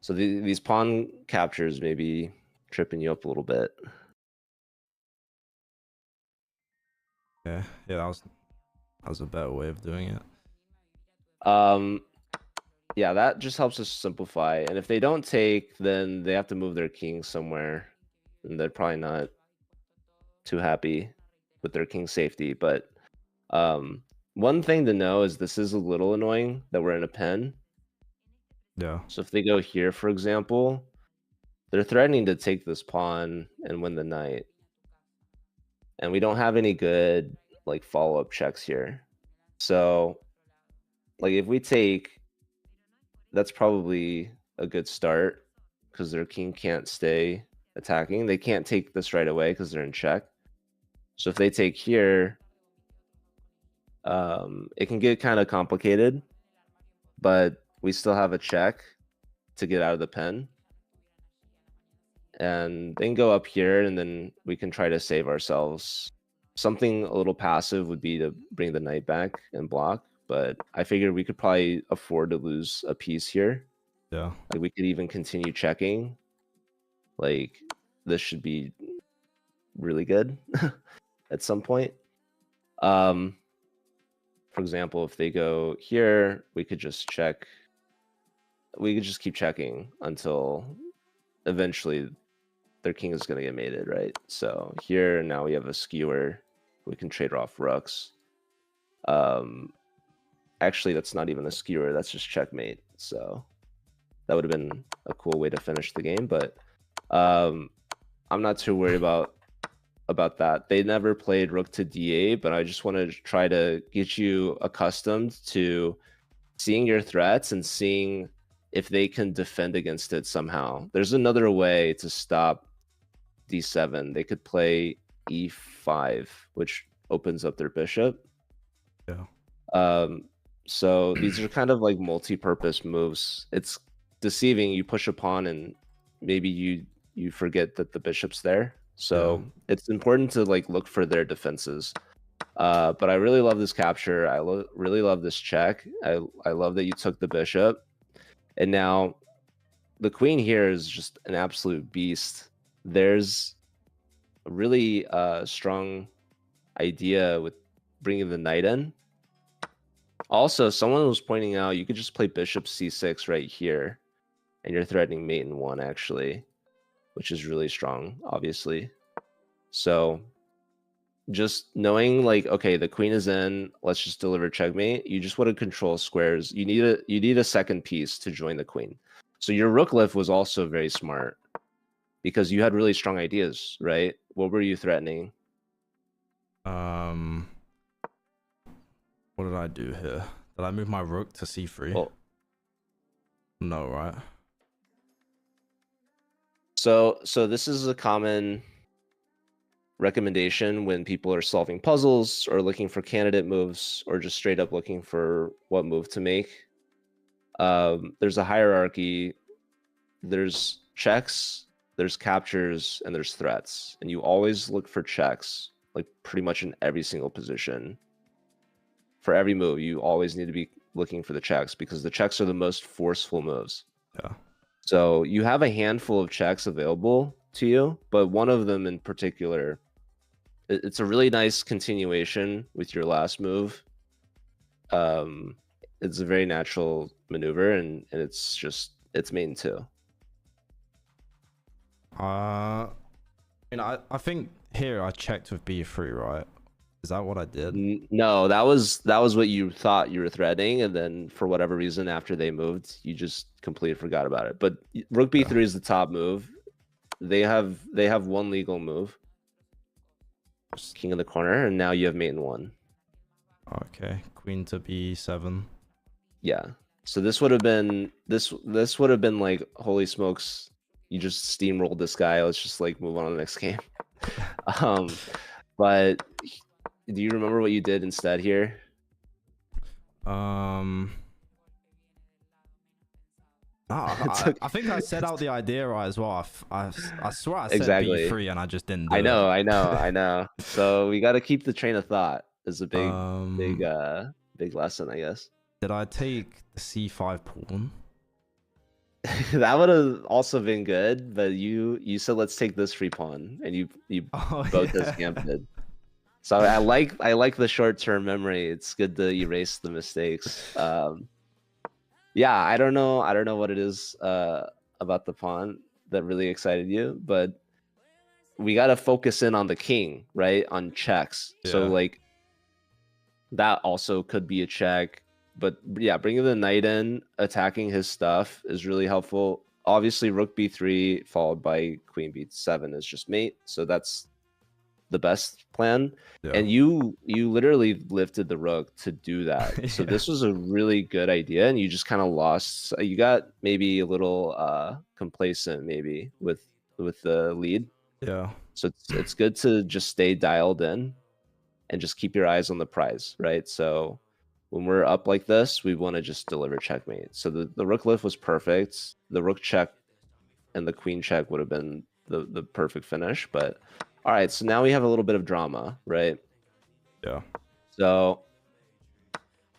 So these pawn captures may be tripping you up a little bit. Yeah. Yeah, that was a better way of doing it. Yeah, that just helps us simplify. And if they don't take, then they have to move their king somewhere, and they're probably not too happy with their king safety. But one thing to know is this is a little annoying that we're in a pen. Yeah. So if they go here, for example, they're threatening to take this pawn and win the knight. And we don't have any good like follow-up checks here. So like if we take, that's probably a good start because their king can't stay attacking. They can't take this right away because they're in check. So if they take here, it can get kind of complicated, but we still have a check to get out of the pen. And then go up here, and then we can try to save ourselves. Something a little passive would be to bring the knight back and block, but I figured we could probably afford to lose a piece here. Yeah. Like we could even continue checking. Like this should be really good at some point. For example, if they go here, we could just check. We could just keep checking until eventually their king is going to get mated, right? So here now we have a skewer. We can trade off rooks. Actually, that's not even a skewer. That's just checkmate. So that would have been a cool way to finish the game. But I'm not too worried about that. They never played rook to d8, but I just want to try to get you accustomed to seeing your threats and seeing if they can defend against it somehow. There's another way to stop d7. They could play e5, which opens up their bishop. Yeah. So these are kind of like multi-purpose moves. It's deceiving. You push a pawn and maybe you forget that the bishop's there. So it's important to like look for their defenses. But I really love this capture. I really love this check. I love that you took the bishop. And now the queen here is just an absolute beast. There's a really strong idea with bringing the knight in. Also, someone was pointing out you could just play bishop c6 right here, and you're threatening mate in 1, actually, which is really strong, obviously. So just knowing, like, okay, the queen is in, let's just deliver checkmate. You just want to control squares. You need a second piece to join the queen. So your rook lift was also very smart because you had really strong ideas, right? What were you threatening? What did I do here? Did I move my rook to c3? Well, no, right? So this is a common recommendation when people are solving puzzles or looking for candidate moves or just straight up looking for what move to make. There's a hierarchy. There's checks, there's captures, and there's threats. And you always look for checks, like pretty much in every single position. For every move, you always need to be looking for the checks because the checks are the most forceful moves. Yeah. So you have a handful of checks available to you, but one of them in particular, it's a really nice continuation with your last move. It's a very natural maneuver, and it's main 2. I think here I checked with b3, right? Is that what I did? No, that was what you thought you were threatening, and then for whatever reason, after they moved, you just completely forgot about it. But rook b3 is the top move. They have one legal move, king in the corner, and now you have mate in 1. Okay, queen to b7. Yeah. So this would have been like, holy smokes, you just steamrolled this guy. Let's just like move on to the next game. But do you remember what you did instead here? No, I think I set out the idea right as well. I swear I said Exactly. b3 and I just didn't do I know, it. I know. So we got to keep the train of thought. Is a big lesson, I guess. Did I take the c5 pawn? That would have also been good, but you said let's take this free pawn, and you both this gambit. So I like the short-term memory. It's good to erase the mistakes. Yeah, I don't know what it is about the pawn that really excited you, but we got to focus in on the king, right? On checks. Yeah. So like that also could be a check. But yeah, bringing the knight in, attacking his stuff is really helpful. Obviously, rook b3 followed by queen b7 is just mate. So that's the best plan. Yeah. And you literally lifted the rook to do that. So this was a really good idea, and you just kind of lost. You got maybe a little complacent maybe with the lead. Yeah. So it's good to just stay dialed in and just keep your eyes on the prize, right? So when we're up like this, we want to just deliver checkmate. So the rook lift was perfect. The rook check and the queen check would have been the perfect finish. But all right, so now we have a little bit of drama, right? Yeah. So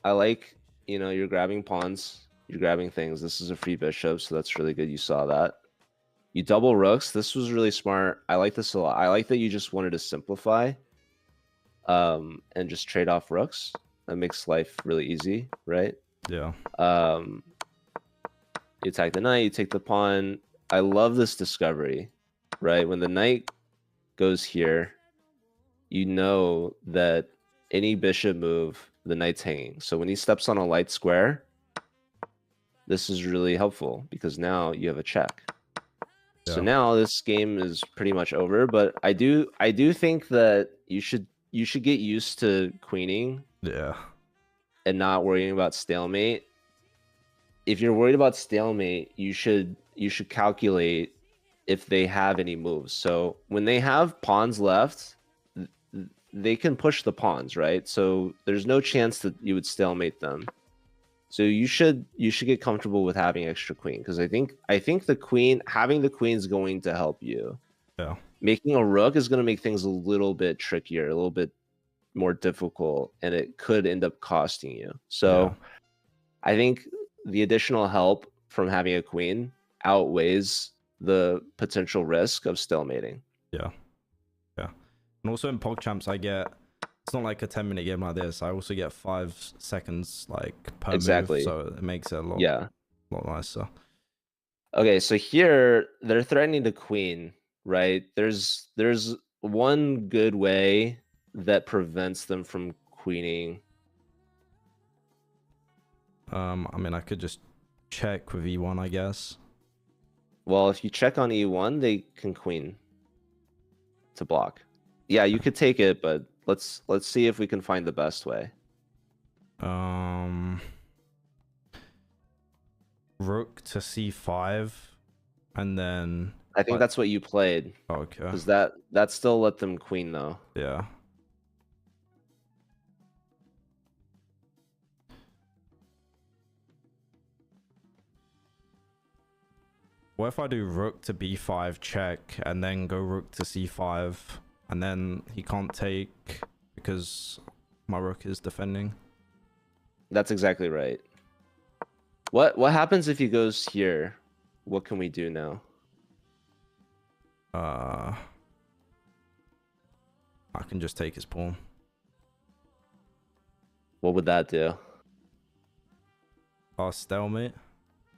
I like, you're grabbing pawns, you're grabbing things. This is a free bishop, so that's really good. You saw that. You double rooks. This was really smart. I like this a lot. I like that you just wanted to simplify and just trade off rooks. That makes life really easy, right? Yeah. You attack the knight, you take the pawn. I love this discovery. right? When the knight goes here, you know that any bishop move, the knight's hanging. So when he steps on a light square, this is really helpful because now you have a check. Yeah. So now this game is pretty much over, but I do think that you should get used to queening. Yeah. And not worrying about stalemate. If you're worried about stalemate, you should calculate if they have any moves. So when they have pawns left, they can push the pawns, right? So there's no chance that you would stalemate them. So you should get comfortable with having extra queen, because I think having the queen is going to help you. Yeah. Making a rook is going to make things a little bit trickier, a little bit more difficult, and it could end up costing you. So I think the additional help from having a queen outweighs the potential risk of stalemating. Yeah. And also in PogChamps, I get, it's not like a 10-minute game like this. I also get 5 seconds like per Exactly. move, so it makes it a lot nicer. Okay, so here they're threatening the queen, right? There's one good way that prevents them from queening. I mean, I could just check with E1, I guess. Well, if you check on E1, they can queen to block. Yeah, you could take it, but let's see if we can find the best way. Rook to C5, and then I think that's what you played. Okay. Because that still let them queen though. Yeah. What if I do rook to b5 check and then go rook to c5 and then he can't take because my rook is defending? That's exactly right. What happens if he goes here? What can we do now? I can just take his pawn. What would that do? Stalemate.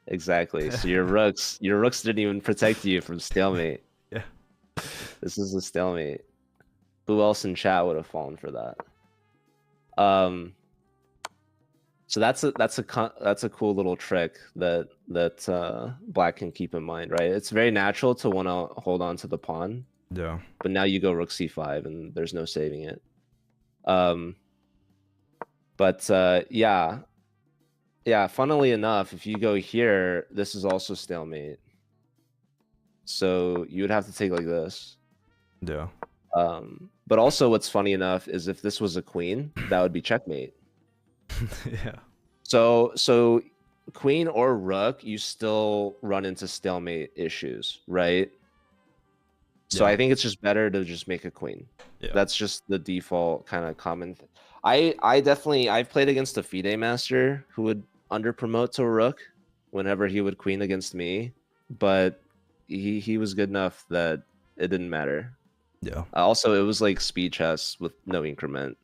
Exactly. So your rooks didn't even protect you from stalemate. Yeah. This is a stalemate. Who else in chat would have fallen for that? So that's a cool little trick that Black can keep in mind, right? It's very natural to want to hold on to the pawn. Yeah. But now you go rook c5 and there's no saving it. Yeah, funnily enough, if you go here, this is also stalemate. So you would have to take like this. Yeah. But also what's funny enough is if this was a queen, that would be checkmate. Yeah. So queen or rook, you still run into stalemate issues, right? So I think it's just better to just make a queen. Yeah. That's just the default kind of common thing. I've played against a FIDE master who would under promote to a rook whenever he would queen against me, but he was good enough that it didn't matter. Yeah. Also, it was like speed chess with no increment.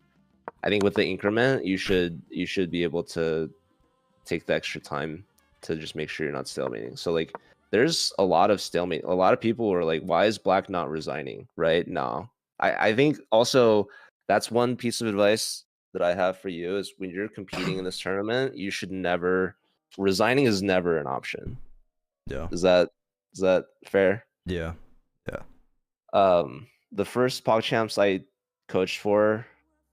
I think with the increment, you should be able to take the extra time to just make sure you're not stalemating. So like, there's a lot of stalemate. A lot of people were like, "Why is Black not resigning?" Right? No, I think also that's one piece of advice that I have for you is when you're competing in this tournament, you should never resigning is never an option. Yeah. Is that fair? Yeah. The first PogChamps I coached for,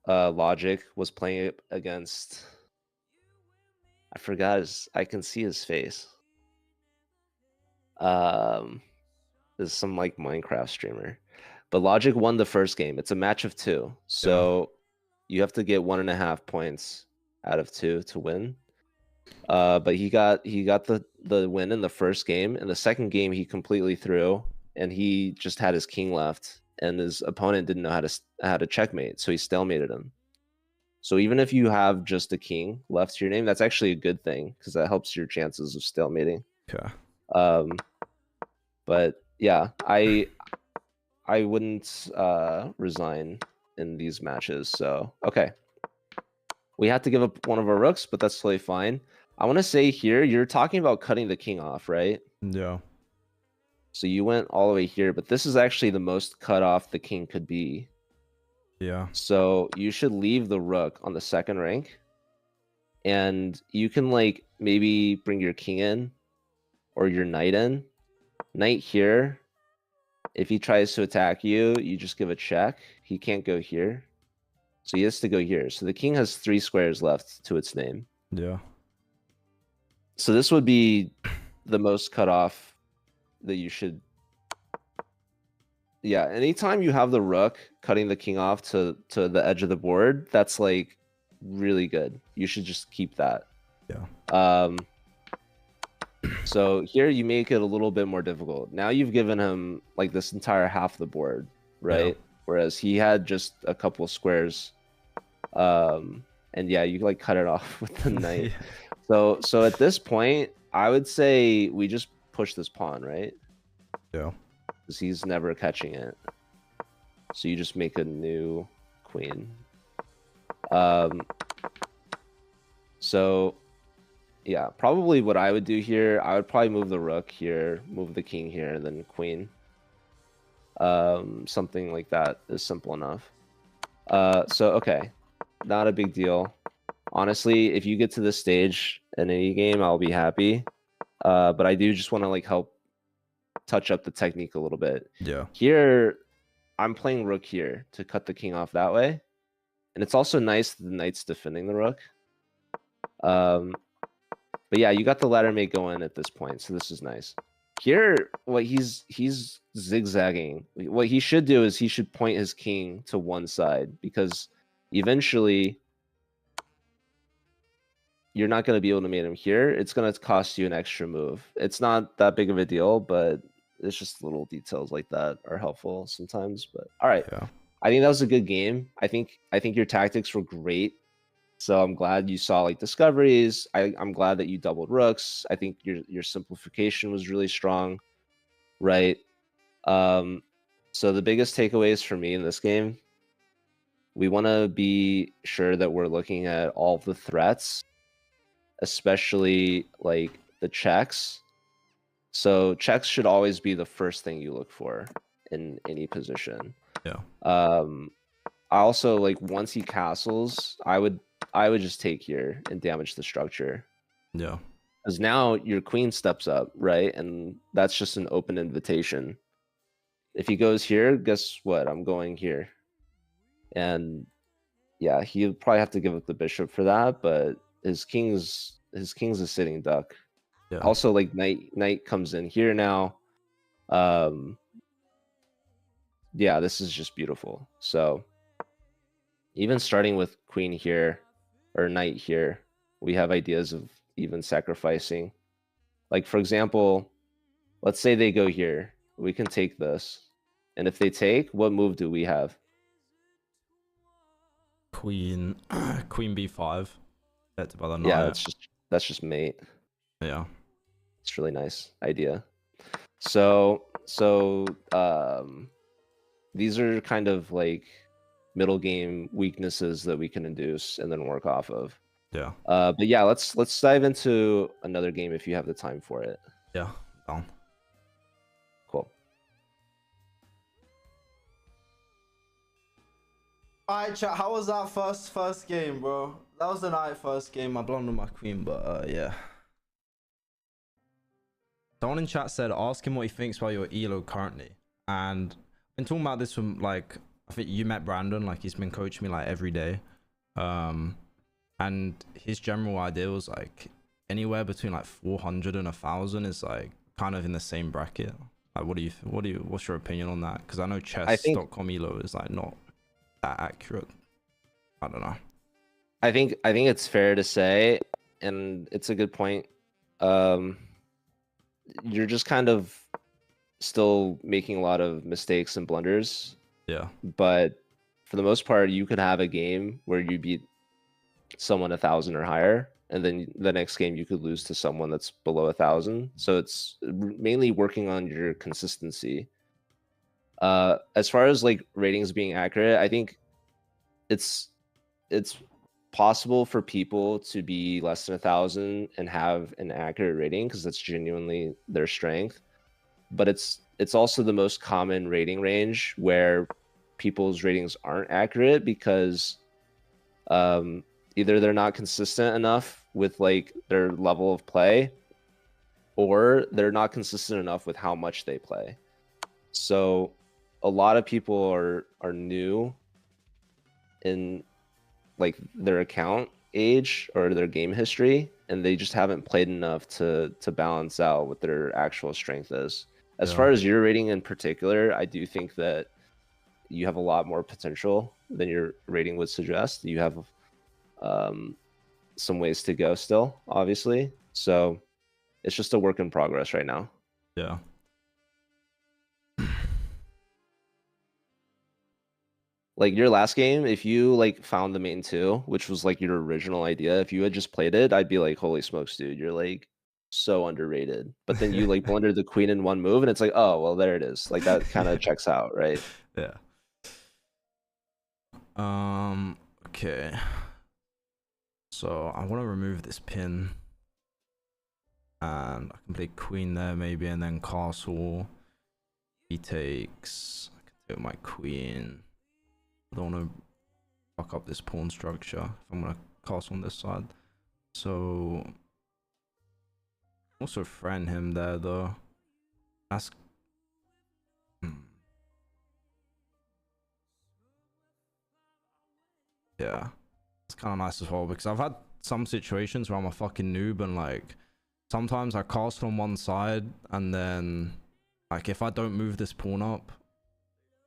Logic was playing against. I forgot I can see his face. There's some like Minecraft streamer, but Logic won the first game. It's a match of 2, so you have to get 1.5 points out of 2 to win. But he got the win in the first game. In the second game, he completely threw, and he just had his king left, and his opponent didn't know how to checkmate, so he stalemated him. So even if you have just a king left to your name, that's actually a good thing because that helps your chances of stalemating. Okay. But yeah, I wouldn't resign in these matches. So okay, we had to give up one of our rooks, but that's totally fine. I want to say here, you're talking about cutting the king off, right? Yeah. So you went all the way here, but this is actually the most cut off the king could be. Yeah. So you should leave the rook on the second rank. And you can like maybe bring your king in or your knight in. Knight here. If he tries to attack you, you just give a check. He can't go here. So he has to go here. So the king has 3 squares left to its name. Yeah. So this would be the most cut off that you should. Yeah, anytime you have the rook cutting the king off to the edge of the board, that's like really good. You should just keep that. Yeah. So here you make it a little bit more difficult. Now you've given him like this entire half of the board, right? Yeah. Whereas he had just a couple of squares. And yeah, you like cut it off with the knight. Yeah. So at this point, I would say we just push this pawn, right? Yeah. Because he's never catching it. So you just make a new queen. So yeah, probably what I would do here, I would probably move the rook here, move the king here, and then queen. Something like that is simple enough. So okay, not a big deal. Honestly, if you get to this stage in any game, I'll be happy. But I do just want to like help touch up the technique a little bit. Yeah. Here, I'm playing rook here to cut the king off that way. And it's also nice that the knight's defending the rook. But yeah, you got the ladder mate going at this point, so this is nice. Here, what he's zigzagging. What he should do is he should point his king to one side, because eventually you're not going to be able to mate him here. It's going to cost you an extra move. It's not that big of a deal, but it's just little details like that are helpful sometimes. But all right, Yeah. I think that was a good game. I think your tactics were great. So I'm glad you saw like discoveries. I'm glad that you doubled rooks. I think your simplification was really strong, right? So the biggest takeaways for me in this game, we want to be sure that we're looking at all the threats, especially like the checks. So checks should always be the first thing you look for in any position. Yeah. I also like once he castles, I would just take here and damage the structure. Yeah. Because now your queen steps up, right? And that's just an open invitation. If he goes here, guess what? I'm going here. And yeah, he'll probably have to give up the bishop for that, but his king's a sitting duck. Yeah. Also, like knight comes in here now. Yeah, this is just beautiful. So even starting with queen here or knight here, we have ideas of even sacrificing. Like for example, let's say they go here. We can take this. And if they take, what move do we have? Queen Queen B5. Protected by the knight. Yeah, that's just mate. Yeah. It's really nice idea. So these are kind of like middle game weaknesses that we can induce and then work off of. Yeah. But yeah, let's dive into another game if you have the time for it. Yeah. Down. Cool. Alright, chat. How was that first game, bro? That was the night first game. I blundered my queen, but yeah. Someone in chat said, ask him what he thinks about your elo currently. And I've been talking about this from like, I think you met Brandon, like he's been coaching me like every day. And his general idea was like anywhere between like 400 and 1,000 is like kind of in the same bracket. Like, what's your opinion on that? Because I know chess.com elo is like not that accurate. I don't know. I think it's fair to say, and it's a good point. You're just kind of still making a lot of mistakes and blunders. Yeah. But for the most part, you could have a game where you beat someone 1,000 or higher, and then the next game you could lose to someone that's below 1,000. So it's mainly working on your consistency. As far as like ratings being accurate, I think it's possible for people to be less than 1,000 and have an accurate rating because that's genuinely their strength. but it's also the most common rating range where people's ratings aren't accurate because either they're not consistent enough with like their level of play, or they're not consistent enough with how much they play. So a lot of people are new in like their account age or their game history, and they just haven't played enough to balance out what their actual strength is. As Yeah. far as your rating in particular, I do think that you have a lot more potential than your rating would suggest. You have some ways to go still, obviously. So it's just a work in progress right now. Yeah. Like your last game, if you like found the main two, which was like your original idea, if you had just played it, I'd be like, holy smokes, dude, you're like so underrated. But then you like blundered the queen in one move, and it's like, oh well, there it is. Like that kind of checks out, right? Yeah. Okay. So I want to remove this pin, and I can play queen there maybe, and then castle. He takes. I can take my queen. I don't want to fuck up this pawn structure if I'm gonna castle on this side. So also friend him there though. That's yeah, it's kind of nice as well because I've had some situations where I'm a fucking noob and like sometimes I castle on one side and then like if I don't move this pawn up,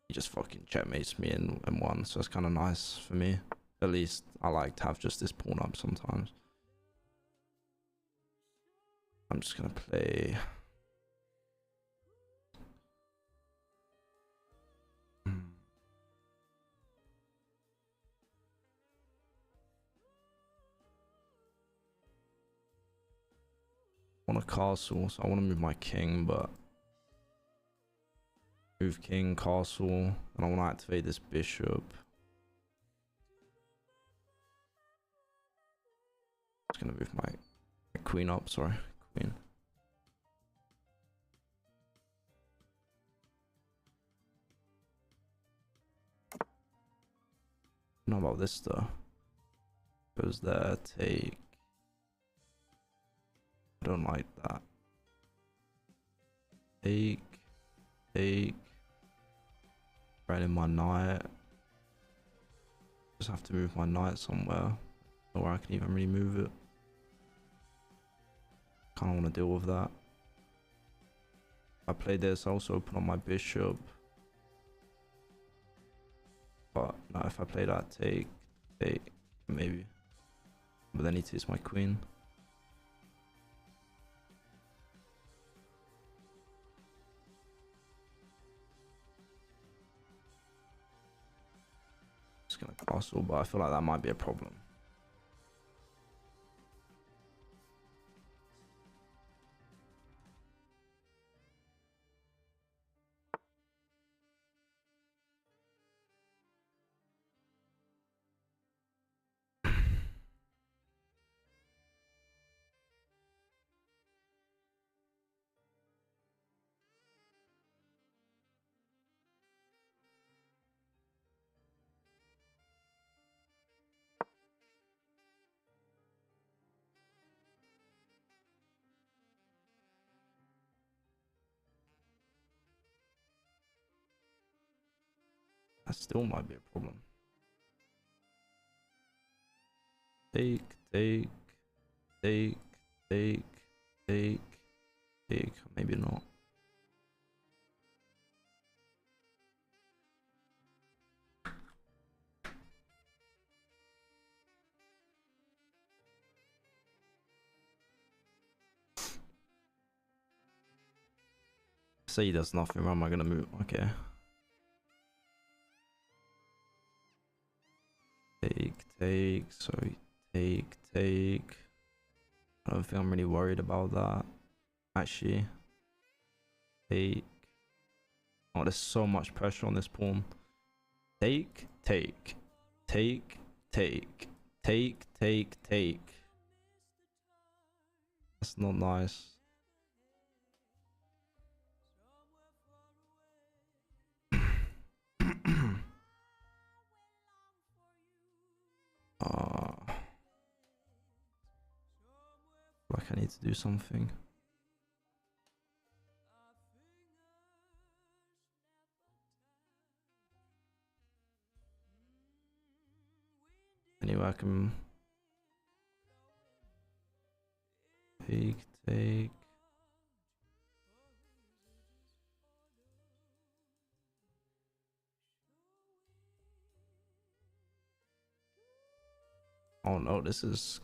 he just fucking checkmates me in one. So it's kind of nice for me. At least I like to have just this pawn up sometimes. I'm just gonna play. I want a castle, so I want to move my king, but move king, castle, and I want to activate this bishop. Just gonna move my queen up. Sorry, queen. I don't know about this though. Goes there, take. I don't like that. Take. Right in my knight. Just have to move my knight somewhere. Or I can even really move it. Kinda wanna deal with that. If I play this, I also open on my bishop. But no, if I play that, take, maybe. But then he takes my queen. Just gonna castle, but I feel like that might be a problem. That still might be a problem. Take, maybe not. Say he does nothing, where am I gonna move? Okay. So take. I don't think I'm really worried about that. Actually. Take. Oh, there's so much pressure on this pawn. Take. That's not nice. like I need to do something. Anyway, I can take. Oh no, this is.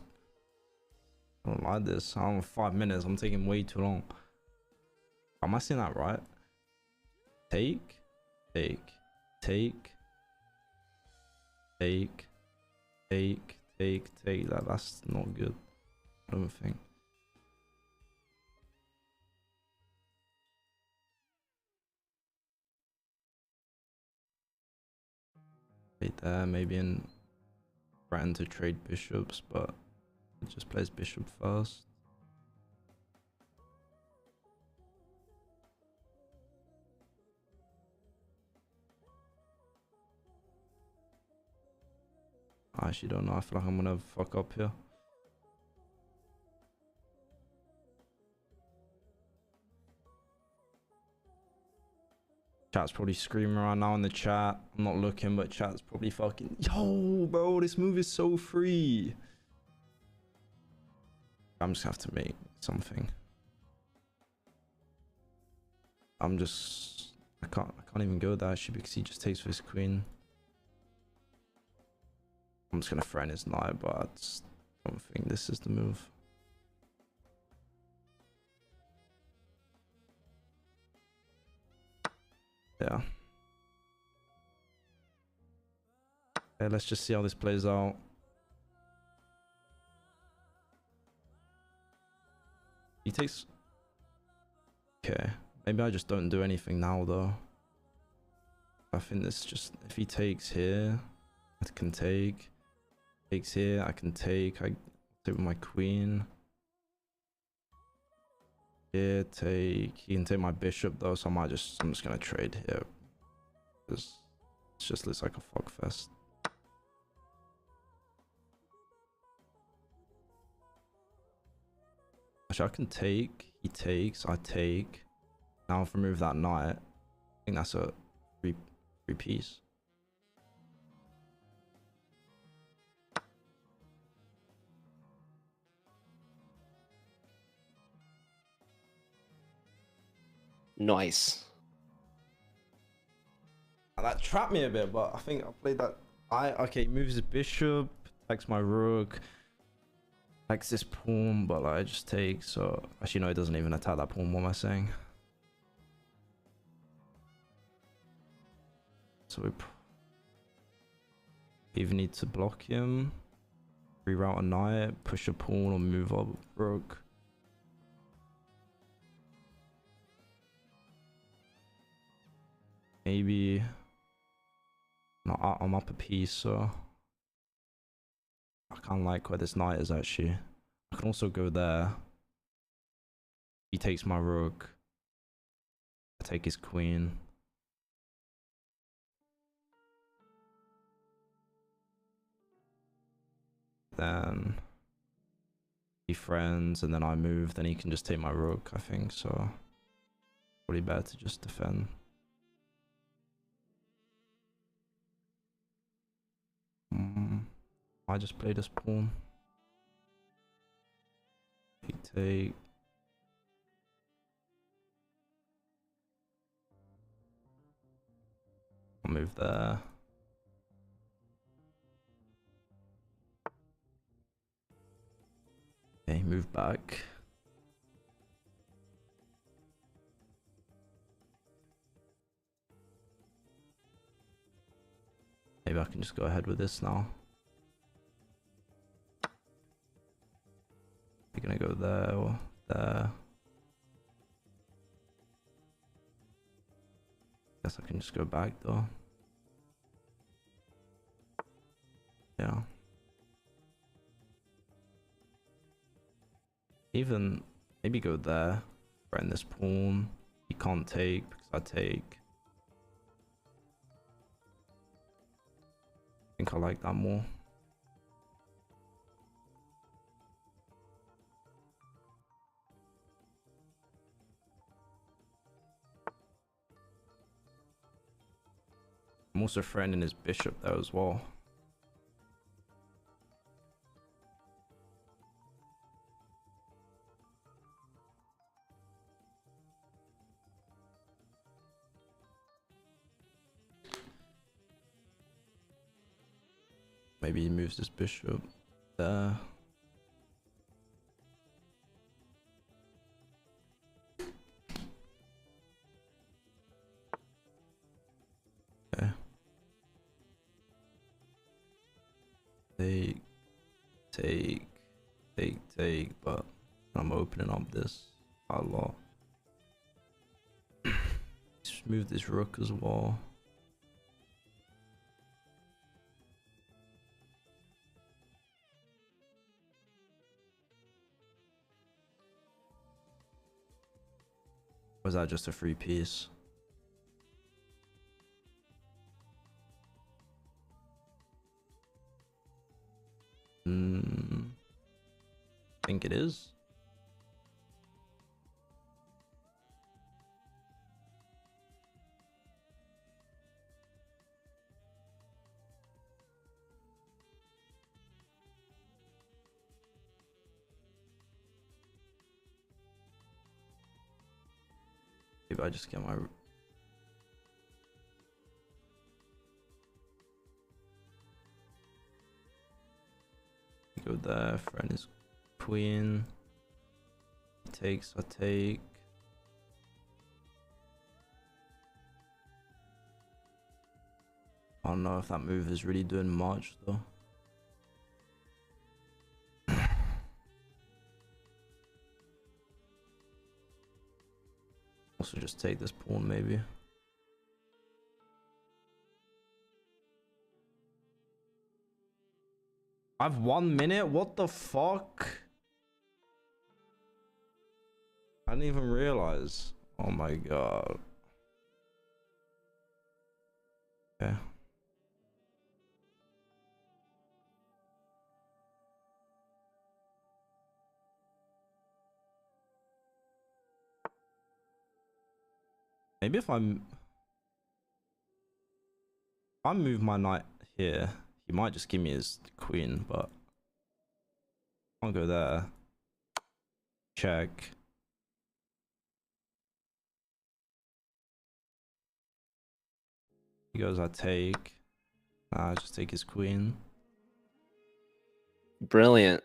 I don't like this. I'm 5 minutes. I'm taking way too long. Am I saying that right? Take, take, take, take, take. That's not good. I don't think. Right there, maybe in threaten to trade bishops, but it just plays bishop first. I actually don't know. I feel like I'm gonna fuck up here. Chat's probably screaming right now in the chat. I'm not looking, but chat's probably fucking. Yo, bro, this move is so free. I'm just gonna have to make something. I can't even go there actually because he just takes for his queen. I'm just gonna threaten his knight, but I just don't think this is the move. Yeah. Okay, let's just see how this plays out. He takes. Okay, maybe I just don't do anything now though. I think this just, if he takes here, I can take. Takes here, I can take. I take with my queen. Here, take. He can take my bishop though, so I'm just gonna trade here. Because it just looks like a fuck fest. Actually, I can take. He takes. I take. Now if I remove that knight, I think that's a free piece. Nice. That trapped me a bit, but I think I played that. Okay, moves his bishop, attacks my rook, attacks this pawn, but like, I just take. So actually, no, it doesn't even attack that pawn. What am I saying? So we either need to block him, reroute a knight, push a pawn, or move up rook. Maybe. No, I'm up a piece, so I can't like where this knight is actually. I can also go there. He takes my rook. I take his queen. Then he friends, and then I move. Then he can just take my rook, I think. So probably better to just defend. I just play this pawn. He take. I'll move there. Okay, move back. Maybe I can just go ahead with this now. You're gonna go there or there. Guess I can just go back though. Yeah. Even maybe go there. Threaten this pawn. He can't take because I take. I think I like that more. I'm also threatening his bishop there as well. Maybe he moves his bishop there. Okay. Take, but I'm opening up this a lot. Just move this rook as well. Was that just a free piece? I think it is. Maybe I just get my... Go there, friend is queen. Takes, I take. I don't know if that move is really doing much though. Also just take this pawn maybe. I have 1 minute? What the fuck? I didn't even realize. Oh my god. Okay. Maybe if I move my knight here, he might just give me his queen, but I'll go there. Check. He goes, I take. I just take his queen. Brilliant.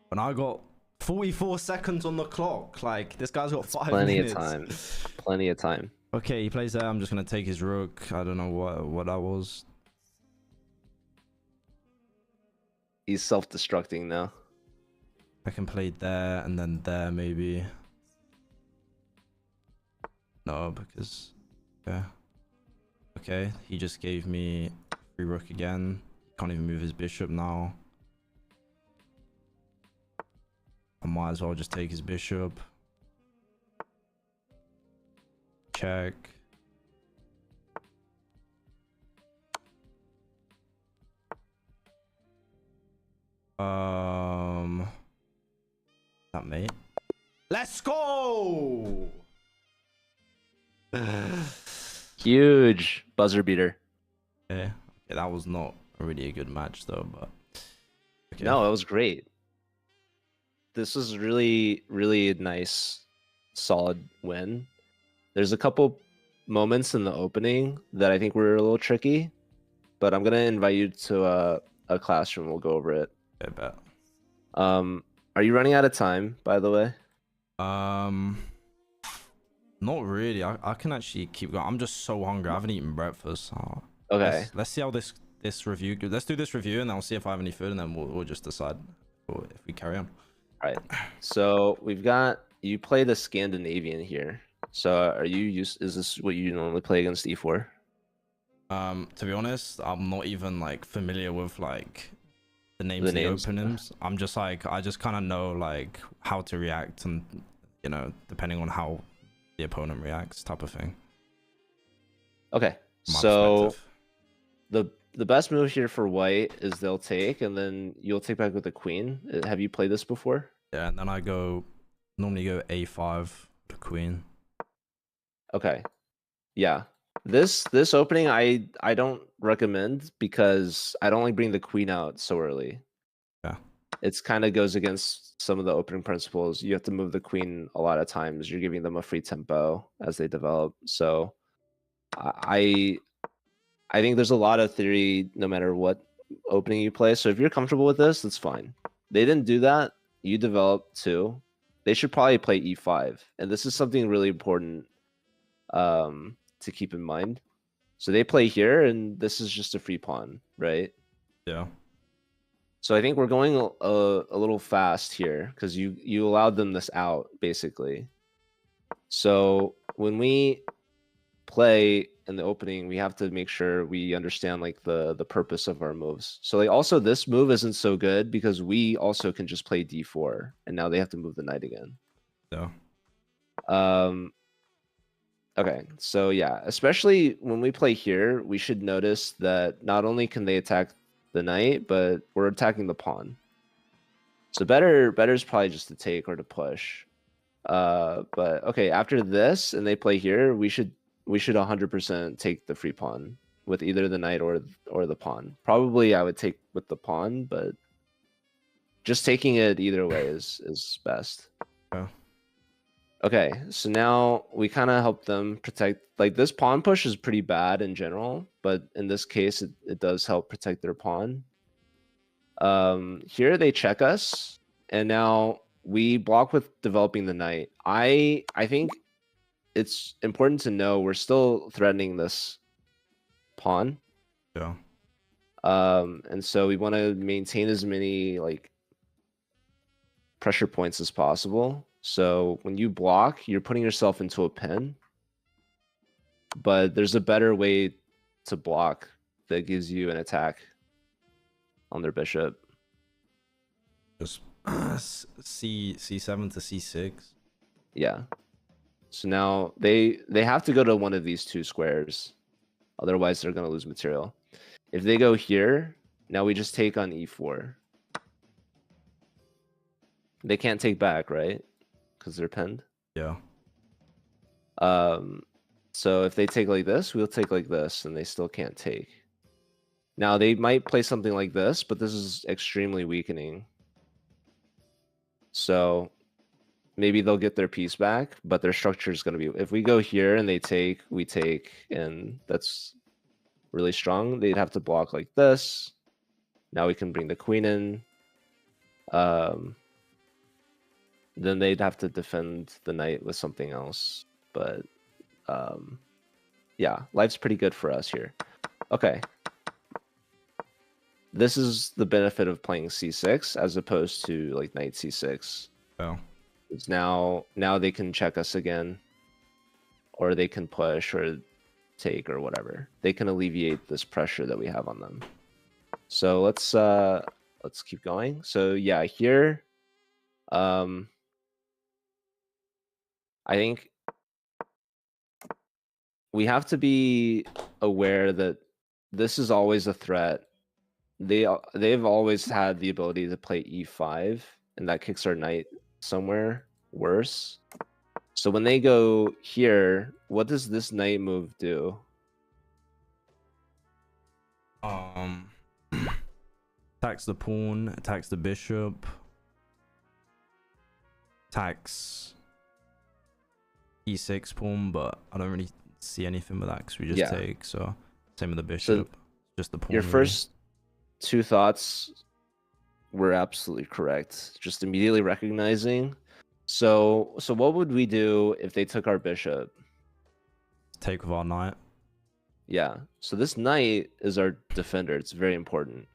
When I got 44 seconds on the clock, like this guy's got 5 Plenty minutes. of time. Plenty of time. Okay, he plays there. I'm just gonna take his rook. I don't know what that was. He's self-destructing now. I can play there and then there maybe. No, because yeah. Okay, he just gave me free rook again. Can't even move his bishop now. I might as well just take his bishop. Check. That mate. Let's go! Huge buzzer beater. Okay, that was not really a good match though, but okay. No, it was great. This was really, really nice, solid win. There's a couple moments in the opening that I think were a little tricky, but I'm gonna invite you to a classroom. We'll go over it. I bet. Are you running out of time, by the way? Not really. I can actually keep going. I'm just so hungry. I haven't eaten breakfast. So Okay. Let's see how this review goes. Let's do this review and then I'll see if I have any food and then we'll just decide if we carry on. All right. So we've got you play the Scandinavian here. So are you used? Is this what you normally play against E4? To be honest, I'm not even like familiar with like the names of the openings. I'm just like I just kind of know like how to react and you know depending on how the opponent reacts type of thing. Okay. My So the best move here for white is they'll take and then you'll take back with the queen. Have you played this before? Yeah, and then I normally go A5 to queen. Okay. Yeah. This opening I don't recommend because I don't like bringing the queen out so early. Yeah. It's kind of goes against some of the opening principles. You have to move the queen a lot of times. You're giving them a free tempo as they develop. So I I think there's a lot of theory no matter what opening you play. So if you're comfortable with this, that's fine. They didn't do that. You developed too. They should probably play e5. And this is something really important to keep in mind. So they play here, and this is just a free pawn, right? Yeah. So I think we're going a little fast here because you allowed them this out basically. So when we play in the opening, we have to make sure we understand like the purpose of our moves. So like also this move isn't so good because we also can just play d4, and now they have to move the knight again. Yeah. Okay, so yeah, especially when we play here, we should notice that not only can they attack the knight, but we're attacking the pawn. So better is probably just to take or to push. But okay, after this and they play here, we should 100% take the free pawn with either the knight or the pawn. Probably I would take with the pawn, but just taking it either way is best. Yeah. Okay, so now we kind of help them protect. Like this pawn push is pretty bad in general, but in this case, it does help protect their pawn. Here they check us, and now we block with developing the knight. I think it's important to know we're still threatening this pawn. Yeah. And so we want to maintain as many like pressure points as possible. So when you block, you're putting yourself into a pin. But there's a better way to block that gives you an attack on their bishop. Just c7 to c6. Yeah. So now they have to go to one of these two squares. Otherwise, they're going to lose material. If they go here, now we just take on e4. They can't take back, right? Because they're pinned. Yeah. So if they take like this, we'll take like this, and they still can't take. Now they might play something like this, but this is extremely weakening. So maybe they'll get their piece back, but their structure is going to be... If we go here and they take, we take, and that's really strong. They'd have to block like this. Now we can bring the queen in. Then they'd have to defend the knight with something else. But yeah, life's pretty good for us here. Okay. This is the benefit of playing c6 as opposed to like knight c6. Oh. It's now they can check us again, or they can push or take or whatever. They can alleviate this pressure that we have on them. So let's keep going. So yeah, here I think we have to be aware that this is always a threat. They've always had the ability to play e5, and that kicks our knight somewhere worse. So when they go here, what does this knight move do? Attacks the pawn, attacks the bishop, attacks e6 pawn, but I don't really see anything with that because we just take. So same with the bishop. So just the pawn. Your first two thoughts were absolutely correct. Just immediately recognizing. So what would we do if they took our bishop? Take with our knight. Yeah. So this knight is our defender. It's very important.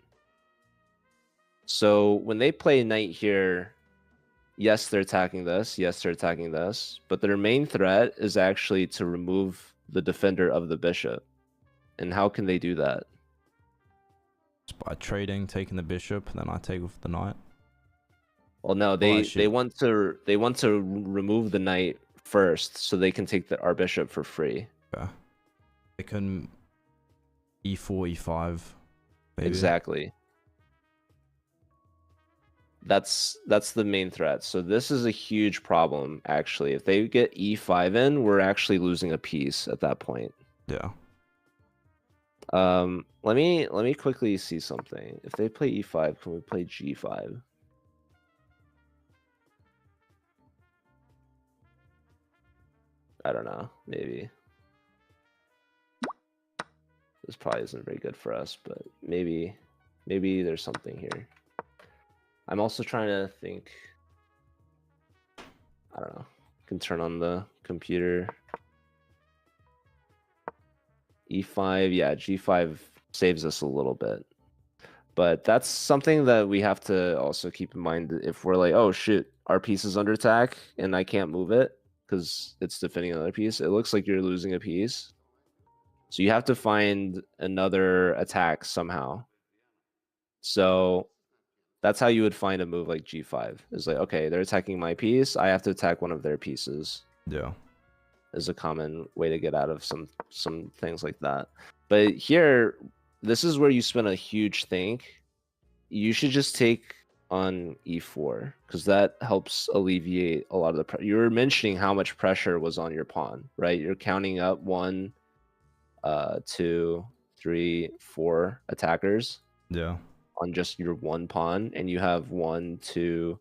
So when they play knight here, yes, they're attacking this. Yes, they're attacking this. But their main threat is actually to remove the defender of the bishop. And how can they do that? Just by trading, taking the bishop, and then I take with the knight. Well, no, they want to remove the knight first, so they can take our bishop for free. Yeah. They can e4, e5. Maybe. Exactly. That's the main threat. So this is a huge problem, actually. If they get e5 in, we're actually losing a piece at that point. Yeah. Let me quickly see something. If they play e5, can we play g5? I don't know. Maybe this probably isn't very good for us, but maybe there's something here. I'm also trying to think. I don't know. Can turn on the computer. E5, yeah, G5 saves us a little bit. But that's something that we have to also keep in mind if we're like, oh shit, our piece is under attack and I can't move it because it's defending another piece. It looks like you're losing a piece. So you have to find another attack somehow. So that's how you would find a move like G5. It's like, okay, they're attacking my piece. I have to attack one of their pieces. Yeah. Is a common way to get out of some things like that. But here, this is where you spend a huge think. You should just take on e4 because that helps alleviate a lot of the pressure. You were mentioning how much pressure was on your pawn, right? You're counting up 1, 2, 3, 4 attackers. Yeah. On just your one pawn, and you have 1, 2,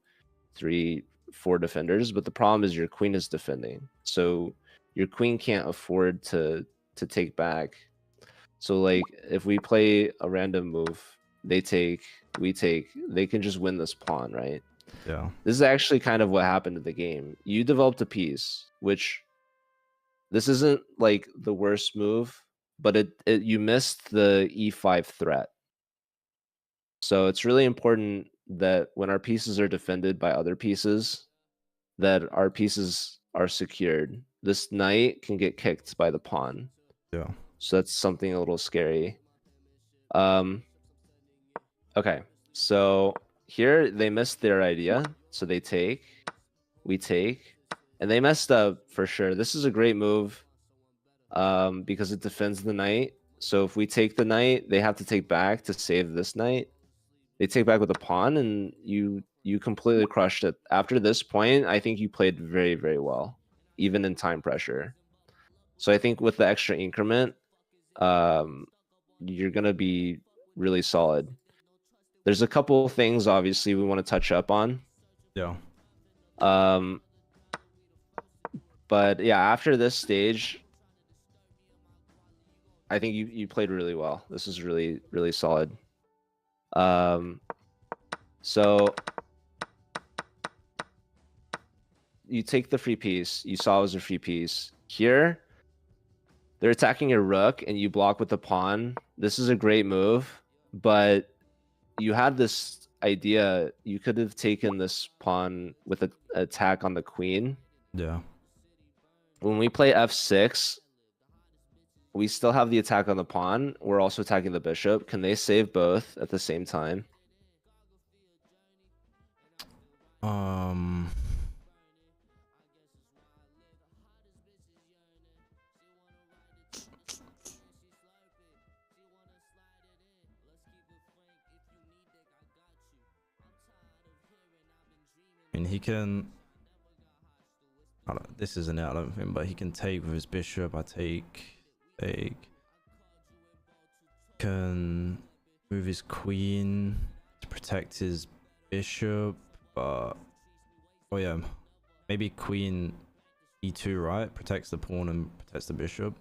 3, 4 defenders. But the problem is your queen is defending, so your queen can't afford to take back. So like if we play a random move, they take, we take, they can just win this pawn, right? Yeah. This is actually kind of what happened in the game. You developed a piece, which this isn't like the worst move, but it you missed the e5 threat. So it's really important that when our pieces are defended by other pieces, that our pieces are secured. This knight can get kicked by the pawn. Yeah. So that's something a little scary. Okay, so here they missed their idea. So they take, we take, and they messed up for sure. This is a great move because it defends the knight. So if we take the knight, they have to take back to save this knight. They take back with a pawn, and you completely crushed it. After this point, I think you played very, very well, even in time pressure. So I think with the extra increment, you're gonna be really solid. There's a couple things obviously we want to touch up on. Yeah. But yeah, after this stage, I think you played really well. This is really, really solid. So you take the free piece. You saw it was a free piece. Here, they're attacking your rook, and you block with the pawn. This is a great move, but you had this idea. You could have taken this pawn with an attack on the queen. Yeah. When we play f6, we still have the attack on the pawn. We're also attacking the bishop. Can they save both at the same time? I mean, he can. I don't, this isn't it, I don't think, but he can take with his bishop. I take. Can move his queen to protect his bishop, but oh yeah, maybe queen e2, right? Protects the pawn and protects the bishop.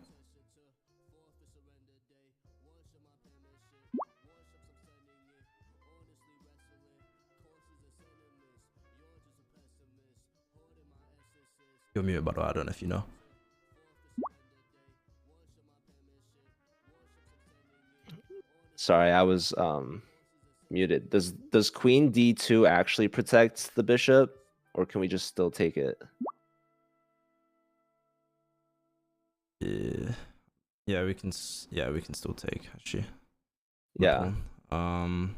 You're muted, by the way. I don't know if you know. Sorry, I was muted. Does queen d2 actually protect the bishop, or can we just still take it? Yeah, we can. Yeah, we can still take actually. Yeah. Pawn.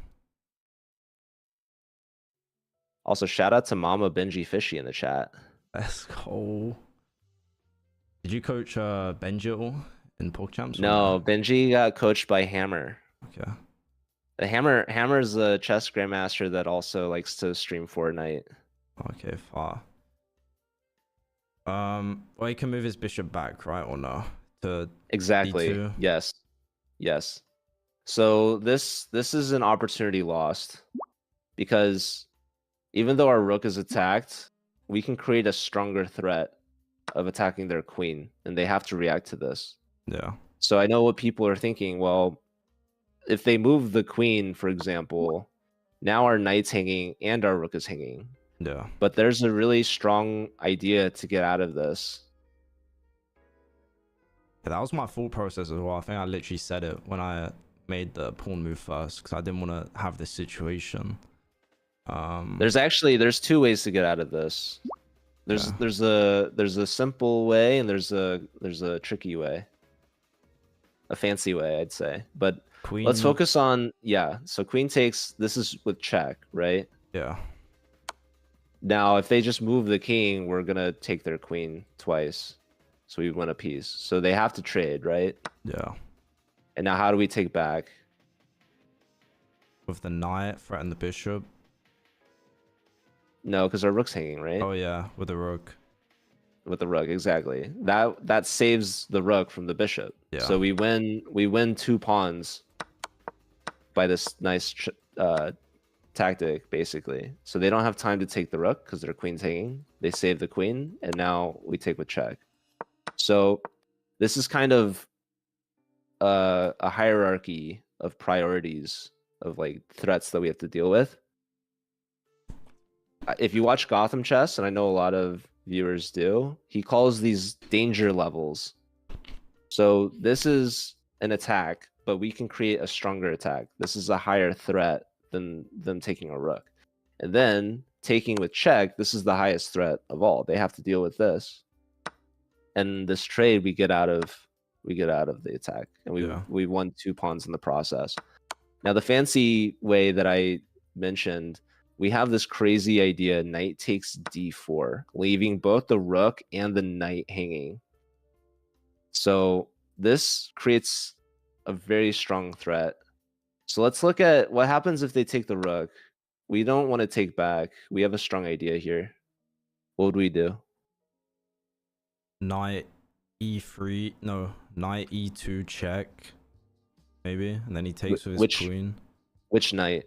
Also, shout out to Mama Benji Fishy in the chat. Let's go. Did you coach Benji at all in Pork Champs? No, Benji got coached by Hammer. Okay. The Hammer's a chess grandmaster that also likes to stream Fortnite. Okay, far. Well, he can move his bishop back, right, or no? to Exactly. d2. Yes. Yes. So this is an opportunity lost, because even though our rook is attacked, we can create a stronger threat of attacking their queen, and they have to react to this. Yeah. So I know what people are thinking. Well, if they move the queen, for example, now our knight's hanging and our rook is hanging. Yeah. But there's a really strong idea to get out of this. Yeah, that was my thought process as well. I think I literally said it when I made the pawn move first, because I didn't want to have this situation. There's two ways to get out of this. Yeah. There's a simple way, and there's a tricky way, a fancy way, I'd say. But Queen. let's focus on, yeah. So queen takes. This is with check, right? Yeah. Now, if they just move the king, we're gonna take their queen twice, so we win a piece. So they have to trade, right? Yeah. And now, how do we take back? With the knight, threaten the bishop. No, because our rook's hanging, right? Oh yeah, with the rook. With the rook, exactly. That saves the rook from the bishop. Yeah. So we win 2 pawns by this nice tactic, basically. So they don't have time to take the rook because their queen's hanging. They save the queen, and now we take with check. So this is kind of a hierarchy of priorities of like threats that we have to deal with. If you watch Gotham Chess, and I know a lot of viewers do, he calls these danger levels. So this is an attack, but we can create a stronger attack. This is a higher threat than them taking a rook. And then taking with check, this is the highest threat of all. They have to deal with this. And this trade, we get out of the attack, and we won 2 pawns in the process. Now the fancy way that I mentioned, we have this crazy idea: knight takes d4, leaving both the rook and the knight hanging. So this creates a very strong threat. So let's look at what happens if they take the rook. We don't want to take back. We have a strong idea here. What would we do? Knight e3, no, knight e2 check, maybe, and then he takes with his queen. Which knight?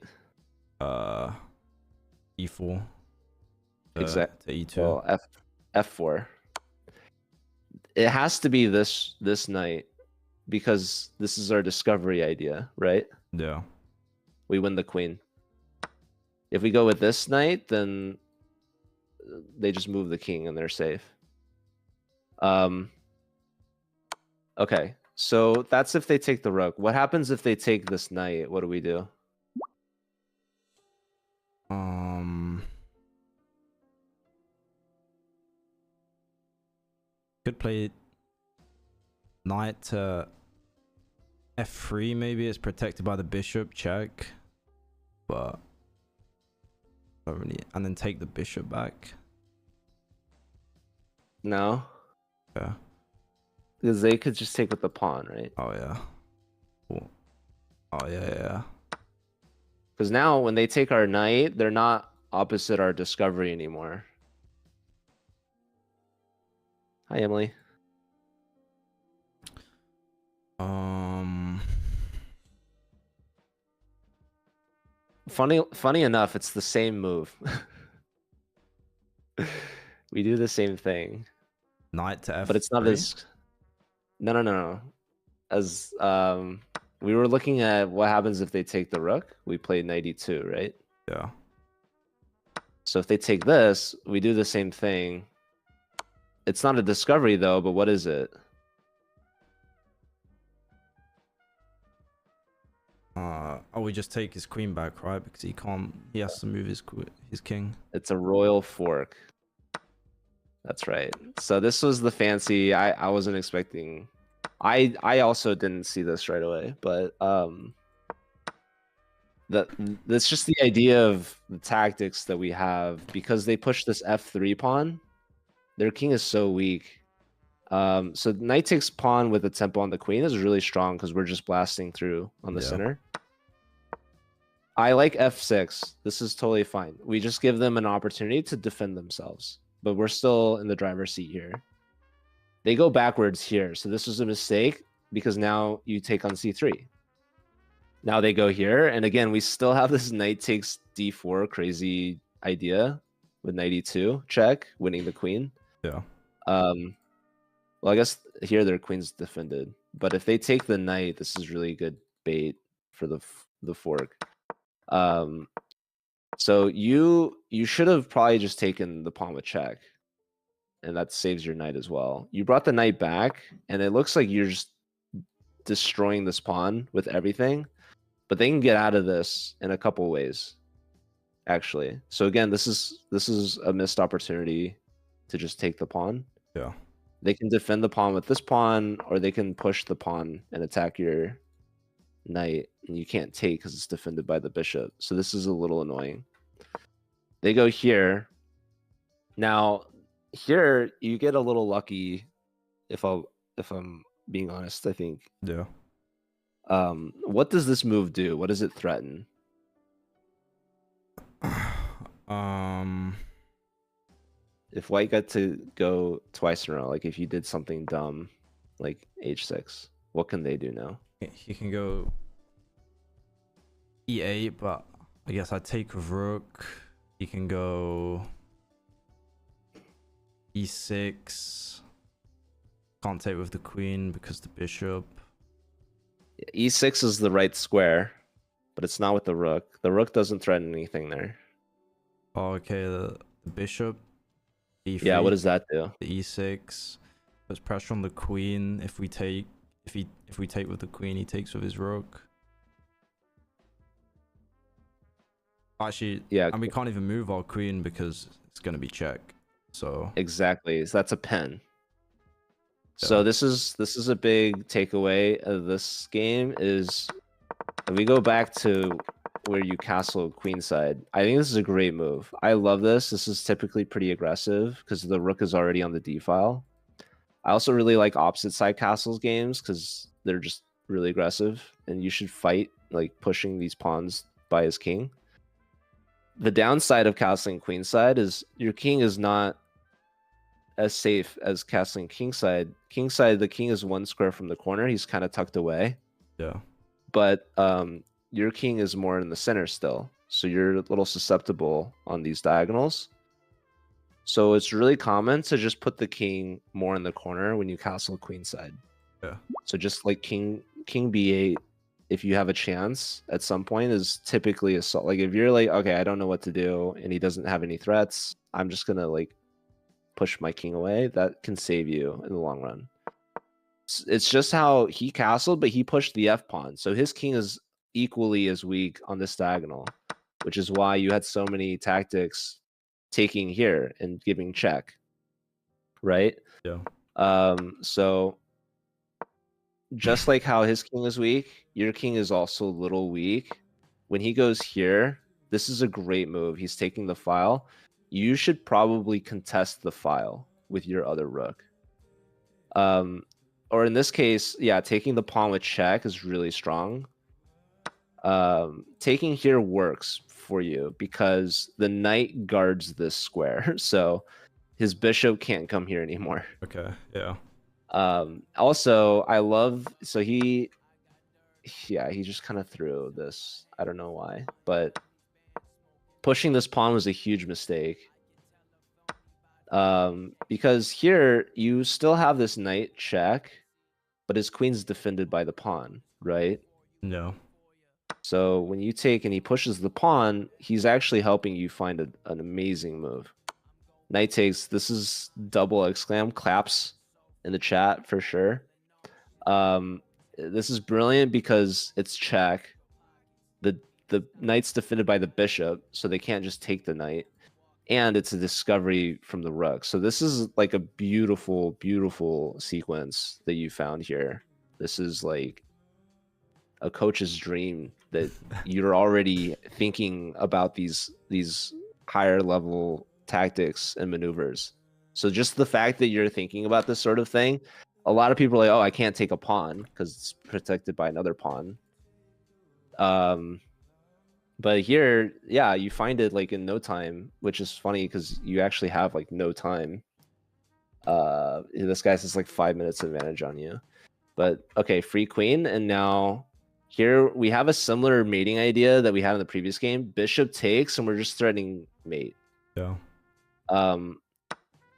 E4. Exactly. To E2. Well, F4. It has to be this knight, because this is our discovery idea, right? Yeah. We win the queen. If we go with this knight, then they just move the king and they're safe. Okay, so that's if they take the rook. What happens if they take this knight? What do we do? Could play knight to f3, maybe. It's protected by the bishop, check. But don't really, and then take the bishop back. No. Yeah. Because they could just take with the pawn, right? Oh yeah. Cool. Oh yeah. Because now when they take our knight, they're not opposite our discovery anymore. Hi, Emily. Funny enough, it's the same move. We do the same thing. Knight to f3. But it's not as... No. As we were looking at what happens if they take the rook. We played knight e2, right? Yeah. So if they take this, we do the same thing. It's not a discovery though, but what is it? Oh, we just take his queen back, right? Because he has to move his king. It's a royal fork. That's right. So this was the fancy. I wasn't expecting. I also didn't see this right away, but that's just the idea of the tactics that we have, because they push this f3 pawn. Their king is so weak. So knight takes pawn with a tempo on the queen is really strong because we're just blasting through on the center. I like f6. This is totally fine. We just give them an opportunity to defend themselves, but we're still in the driver's seat here. They go backwards here. So this was a mistake because now you take on c3. Now they go here. And again, we still have this knight takes d4 crazy idea with knight e2 check, winning the queen. Yeah. Well, I guess here their queen's defended. But if they take the knight, this is really good bait for the fork. So you should have probably just taken the pawn with check. And that saves your knight as well. You brought the knight back, and it looks like you're just destroying this pawn with everything. But they can get out of this in a couple ways, actually. So again, this is a missed opportunity to just take the pawn. Yeah. They can defend the pawn with this pawn, or they can push the pawn and attack your knight, and you can't take because it's defended by the bishop. So this is a little annoying. They go here. Now, here you get a little lucky, if I'm being honest, I think. Yeah. What does this move do? What does it threaten? If white got to go twice in a row, like if you did something dumb, like h6, what can they do now? He can go e8, but I guess I take with rook. He can go e6. Can't take with the queen because the bishop. E6 is the right square, but it's not with the rook. The rook doesn't threaten anything there. Oh, okay. The bishop. E3, yeah, what does that do? The e6 puts pressure on the queen. If we take with the queen, he takes with his rook. Actually, yeah, and we can't even move our queen because it's gonna be check. So exactly, so that's a pen. Yeah. So this is a big takeaway of this game is if we go back to where you castle queenside, I think this is a great move. I love this. This is typically pretty aggressive because the rook is already on the d file. I also really like opposite side castles games because they're just really aggressive, and you should fight like pushing these pawns by his king. The downside of castling queenside is your king is not as safe as castling kingside. Kingside, the king is one square from the corner. He's kind of tucked away. Yeah. But your king is more in the center still. So you're a little susceptible on these diagonals. So it's really common to just put the king more in the corner when you castle queenside. Yeah. So just like king b8, if you have a chance at some point, is typically assault. Like if you're like, okay, I don't know what to do, and he doesn't have any threats, I'm just gonna like push my king away. That can save you in the long run. It's just how he castled, but he pushed the f pawn, so his king is equally as weak on this diagonal, which is why you had so many tactics taking here and giving check, right? Yeah. So just like how his king is weak, your king is also a little weak. When he goes here, this is a great move. He's taking the file. You should probably contest the file with your other rook. Or in this case, yeah, taking the pawn with check is really strong. Taking here works for you because the knight guards this square, so his bishop can't come here anymore. Okay, yeah. Also, I love, so he just kind of threw this. I don't know why, but pushing this pawn was a huge mistake. Because here you still have this knight check, but his queen's defended by the pawn, right? No. So when you take and he pushes the pawn, he's actually helping you find an amazing move. Knight takes, this is double exclam, claps in the chat for sure. This is brilliant because it's check. The knight's defended by the bishop, so they can't just take the knight. And it's a discovery from the rook. So this is like a beautiful, beautiful sequence that you found here. This is like a coach's dream that you're already thinking about these higher level tactics and maneuvers. So just the fact that you're thinking about this sort of thing, a lot of people are like, oh, I can't take a pawn because it's protected by another pawn. But here, yeah, you find it like in no time, which is funny because you actually have like no time. This guy has like 5 minutes advantage on you. But okay, free queen, and now here we have a similar mating idea that we had in the previous game. Bishop takes, and we're just threatening mate. Yeah.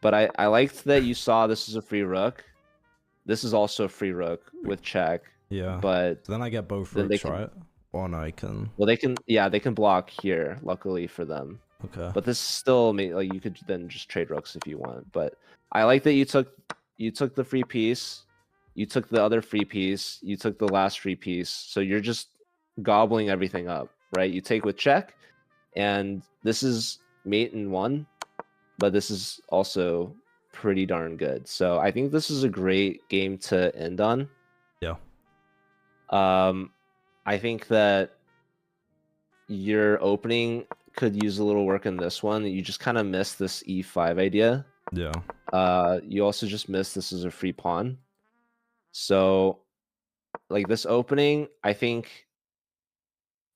But I liked that you saw this is a free rook. This is also a free rook with check. Yeah. But so then I get both then rooks, right? Or no, I can. Well, they can block here. Luckily for them. Okay. But this still like you could then just trade rooks if you want. But I like that you took the free piece, you took the other free piece, you took the last free piece. So you're just gobbling everything up, right? You take with check, and this is mate in one, but this is also pretty darn good. So I think this is a great game to end on. Yeah. I think that your opening could use a little work in this one. You just kind of missed this e5 idea. Yeah. You also just missed this is a free pawn. So, like this opening, I think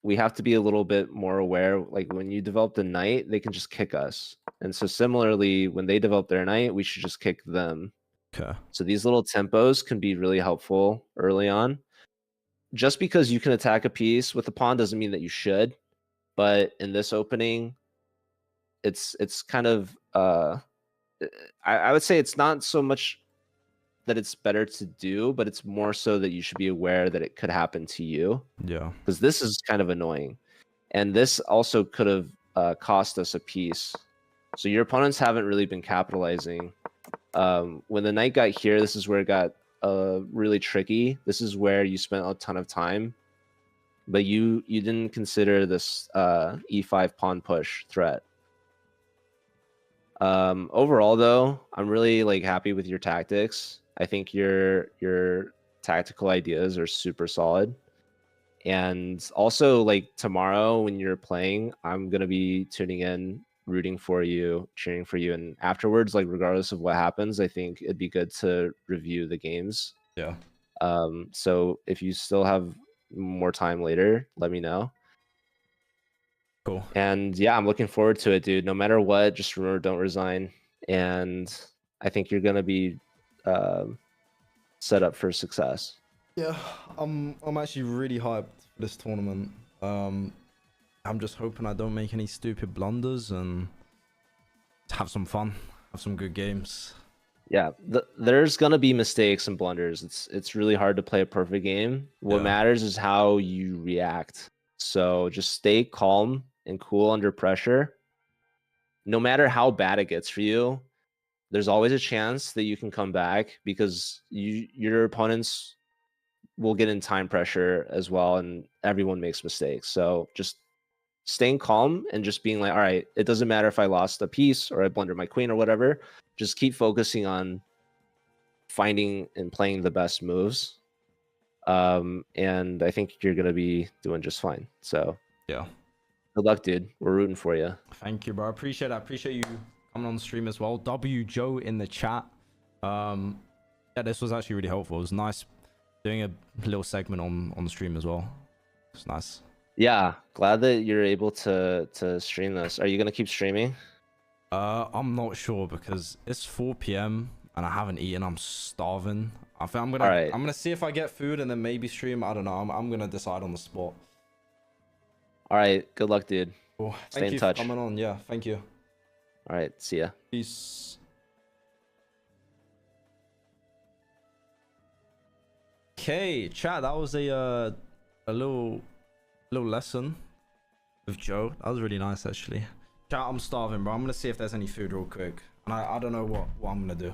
we have to be a little bit more aware. Like when you develop the knight, they can just kick us. And so similarly, when they develop their knight, we should just kick them. Okay. So these little tempos can be really helpful early on. Just because you can attack a piece with a pawn doesn't mean that you should. But in this opening, it's kind of I would say it's not so much that it's better to do, but it's more so that you should be aware that it could happen to you. Yeah. Because this is kind of annoying. And this also could have cost us a piece. So your opponents haven't really been capitalizing. When the knight got here, this is where it got really tricky. This is where you spent a ton of time. But you didn't consider this e5 pawn push threat. Overall though, I'm really like happy with your tactics. I think your tactical ideas are super solid. And also like tomorrow when you're playing, I'm going to be tuning in, rooting for you, cheering for you, and afterwards, like regardless of what happens, I think it'd be good to review the games. Yeah. So if you still have more time later, let me know. Cool. And yeah, I'm looking forward to it, dude. No matter what, just remember, don't resign. And I think you're gonna be set up for success. Yeah, I'm actually really hyped for this tournament. I'm just hoping I don't make any stupid blunders and have some fun, have some good games. Yeah, there's gonna be mistakes and blunders. It's really hard to play a perfect game. What matters is how you react. So just stay calm and cool under pressure. No matter how bad it gets for you, there's always a chance that you can come back because your opponents will get in time pressure as well, and everyone makes mistakes. So just staying calm and just being like, all right, it doesn't matter if I lost a piece or I blundered my queen or whatever. Just keep focusing on finding and playing the best moves. And I think you're gonna be doing just fine. So yeah, good luck, dude. We're rooting for you. Thank you, bro. I appreciate that. I appreciate you coming on the stream as well. W Joe in the chat. Yeah, this was actually really helpful. It was nice doing a little segment on the stream as well. It's nice. Yeah, glad that you're able to stream this. Are you gonna keep streaming? I'm not sure because it's 4 p.m. and I haven't eaten. I'm starving. I think I'm gonna see if I get food and then maybe stream. I don't know. I'm gonna decide on the spot. All right. Good luck, dude. Cool. Stay in touch. For coming on. Yeah. Thank you. All right. See ya. Peace. Okay, chat. That was a little lesson with Joe. That was really nice, actually. Chat, I'm starving, bro. I'm gonna see if there's any food real quick, and I don't know what I'm gonna do.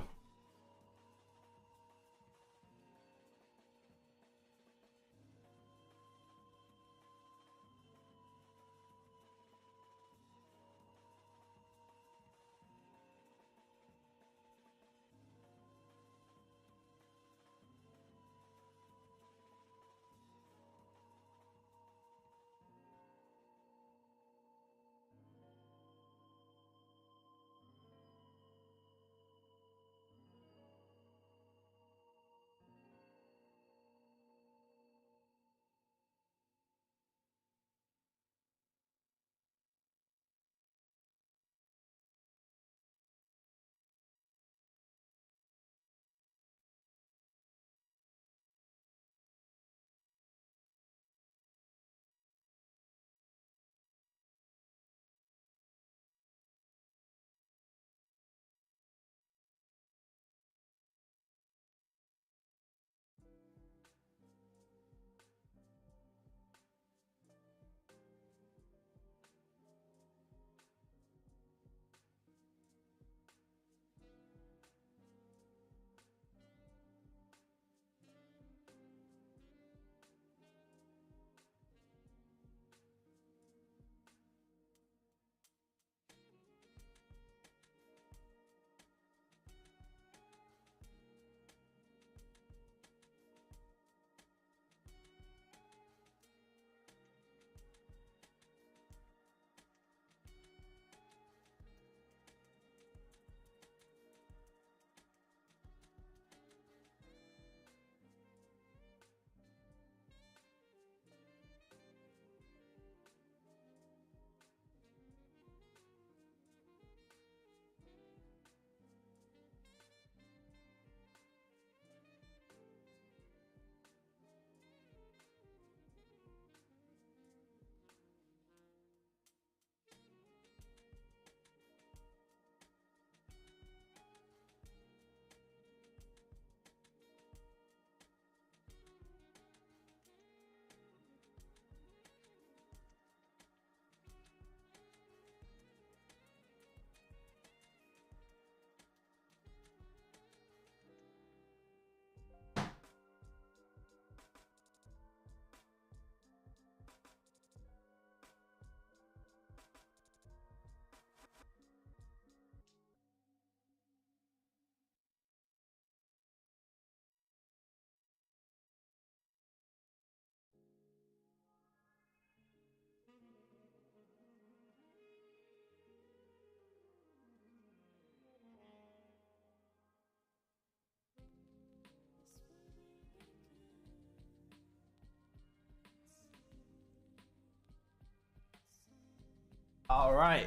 All right.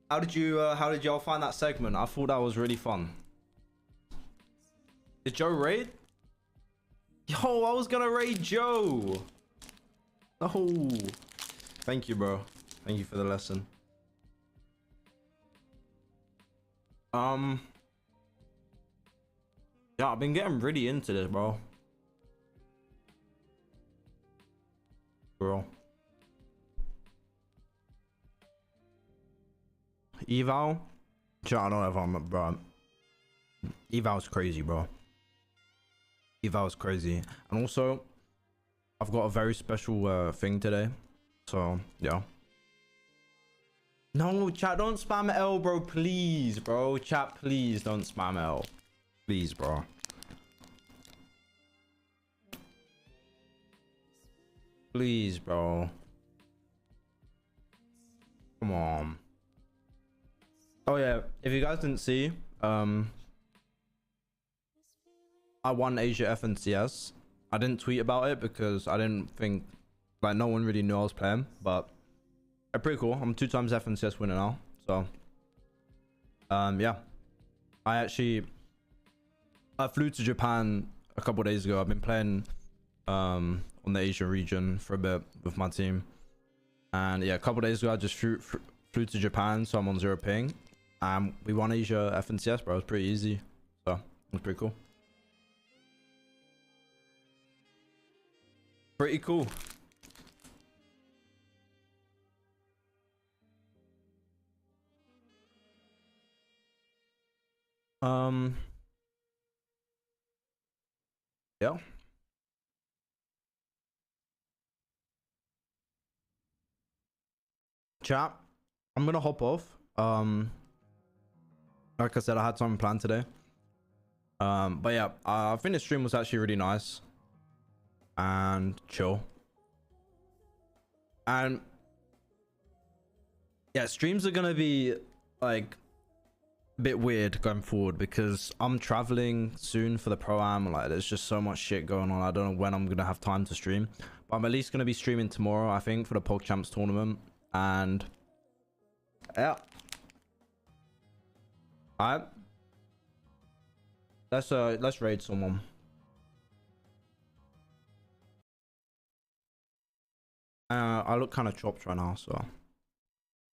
How did y'all find that segment? I thought that was really fun. Did Joe raid? Yo, I was gonna raid Joe. Oh, thank you, bro. Thank you for the lesson. Yeah, I've been getting really into this, bro. Eval? Chat, I don't know if I'm, bro. Eval's crazy, bro. Eval's crazy. And also, I've got a very special thing today. So, yeah. No, chat, don't spam L, bro. Please, bro. Chat, please don't spam L. Please, bro. Please, bro. Come on. Oh, yeah. If you guys didn't see, I won Asia FNCS. I didn't tweet about it because I didn't think, like, no one really knew I was playing, but pretty cool. I'm 2 times FNCS winner now. So, yeah. I flew to Japan a couple days ago. I've been playing on the Asia region for a bit with my team. And yeah, a couple days ago, I just flew to Japan, so I'm on 0 ping. We won Asia FNCS, bro. It was pretty easy. So, it was pretty cool. Pretty cool. Yeah. Chat, I'm gonna hop off. Like I said, I had something planned today. But yeah, I think the stream was actually really nice and chill. And yeah, streams are gonna be like a bit weird going forward because I'm traveling soon for the pro-am. Like, there's just so much shit going on. I don't know when I'm gonna have time to stream, but I'm at least gonna be streaming tomorrow, I think, for the PogChamps tournament. And yeah, alright, let's raid someone. I look kind of chopped right now, so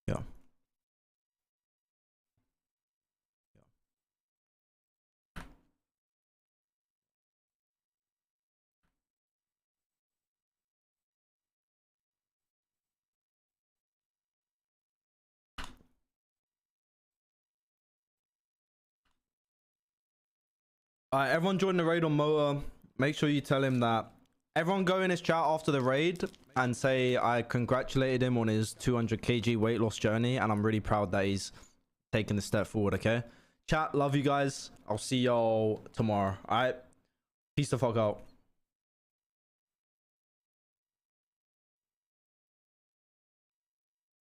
yeah. Alright, everyone join the raid on Moa. Make sure you tell him that. Everyone go in his chat after the raid and say I congratulated him on his 200 kg weight loss journey, and I'm really proud that he's taken the step forward. Okay, chat, love you guys. I'll see y'all tomorrow. All right, peace the fuck out.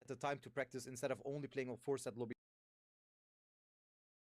At the time to practice instead of only playing on 4-set lobby.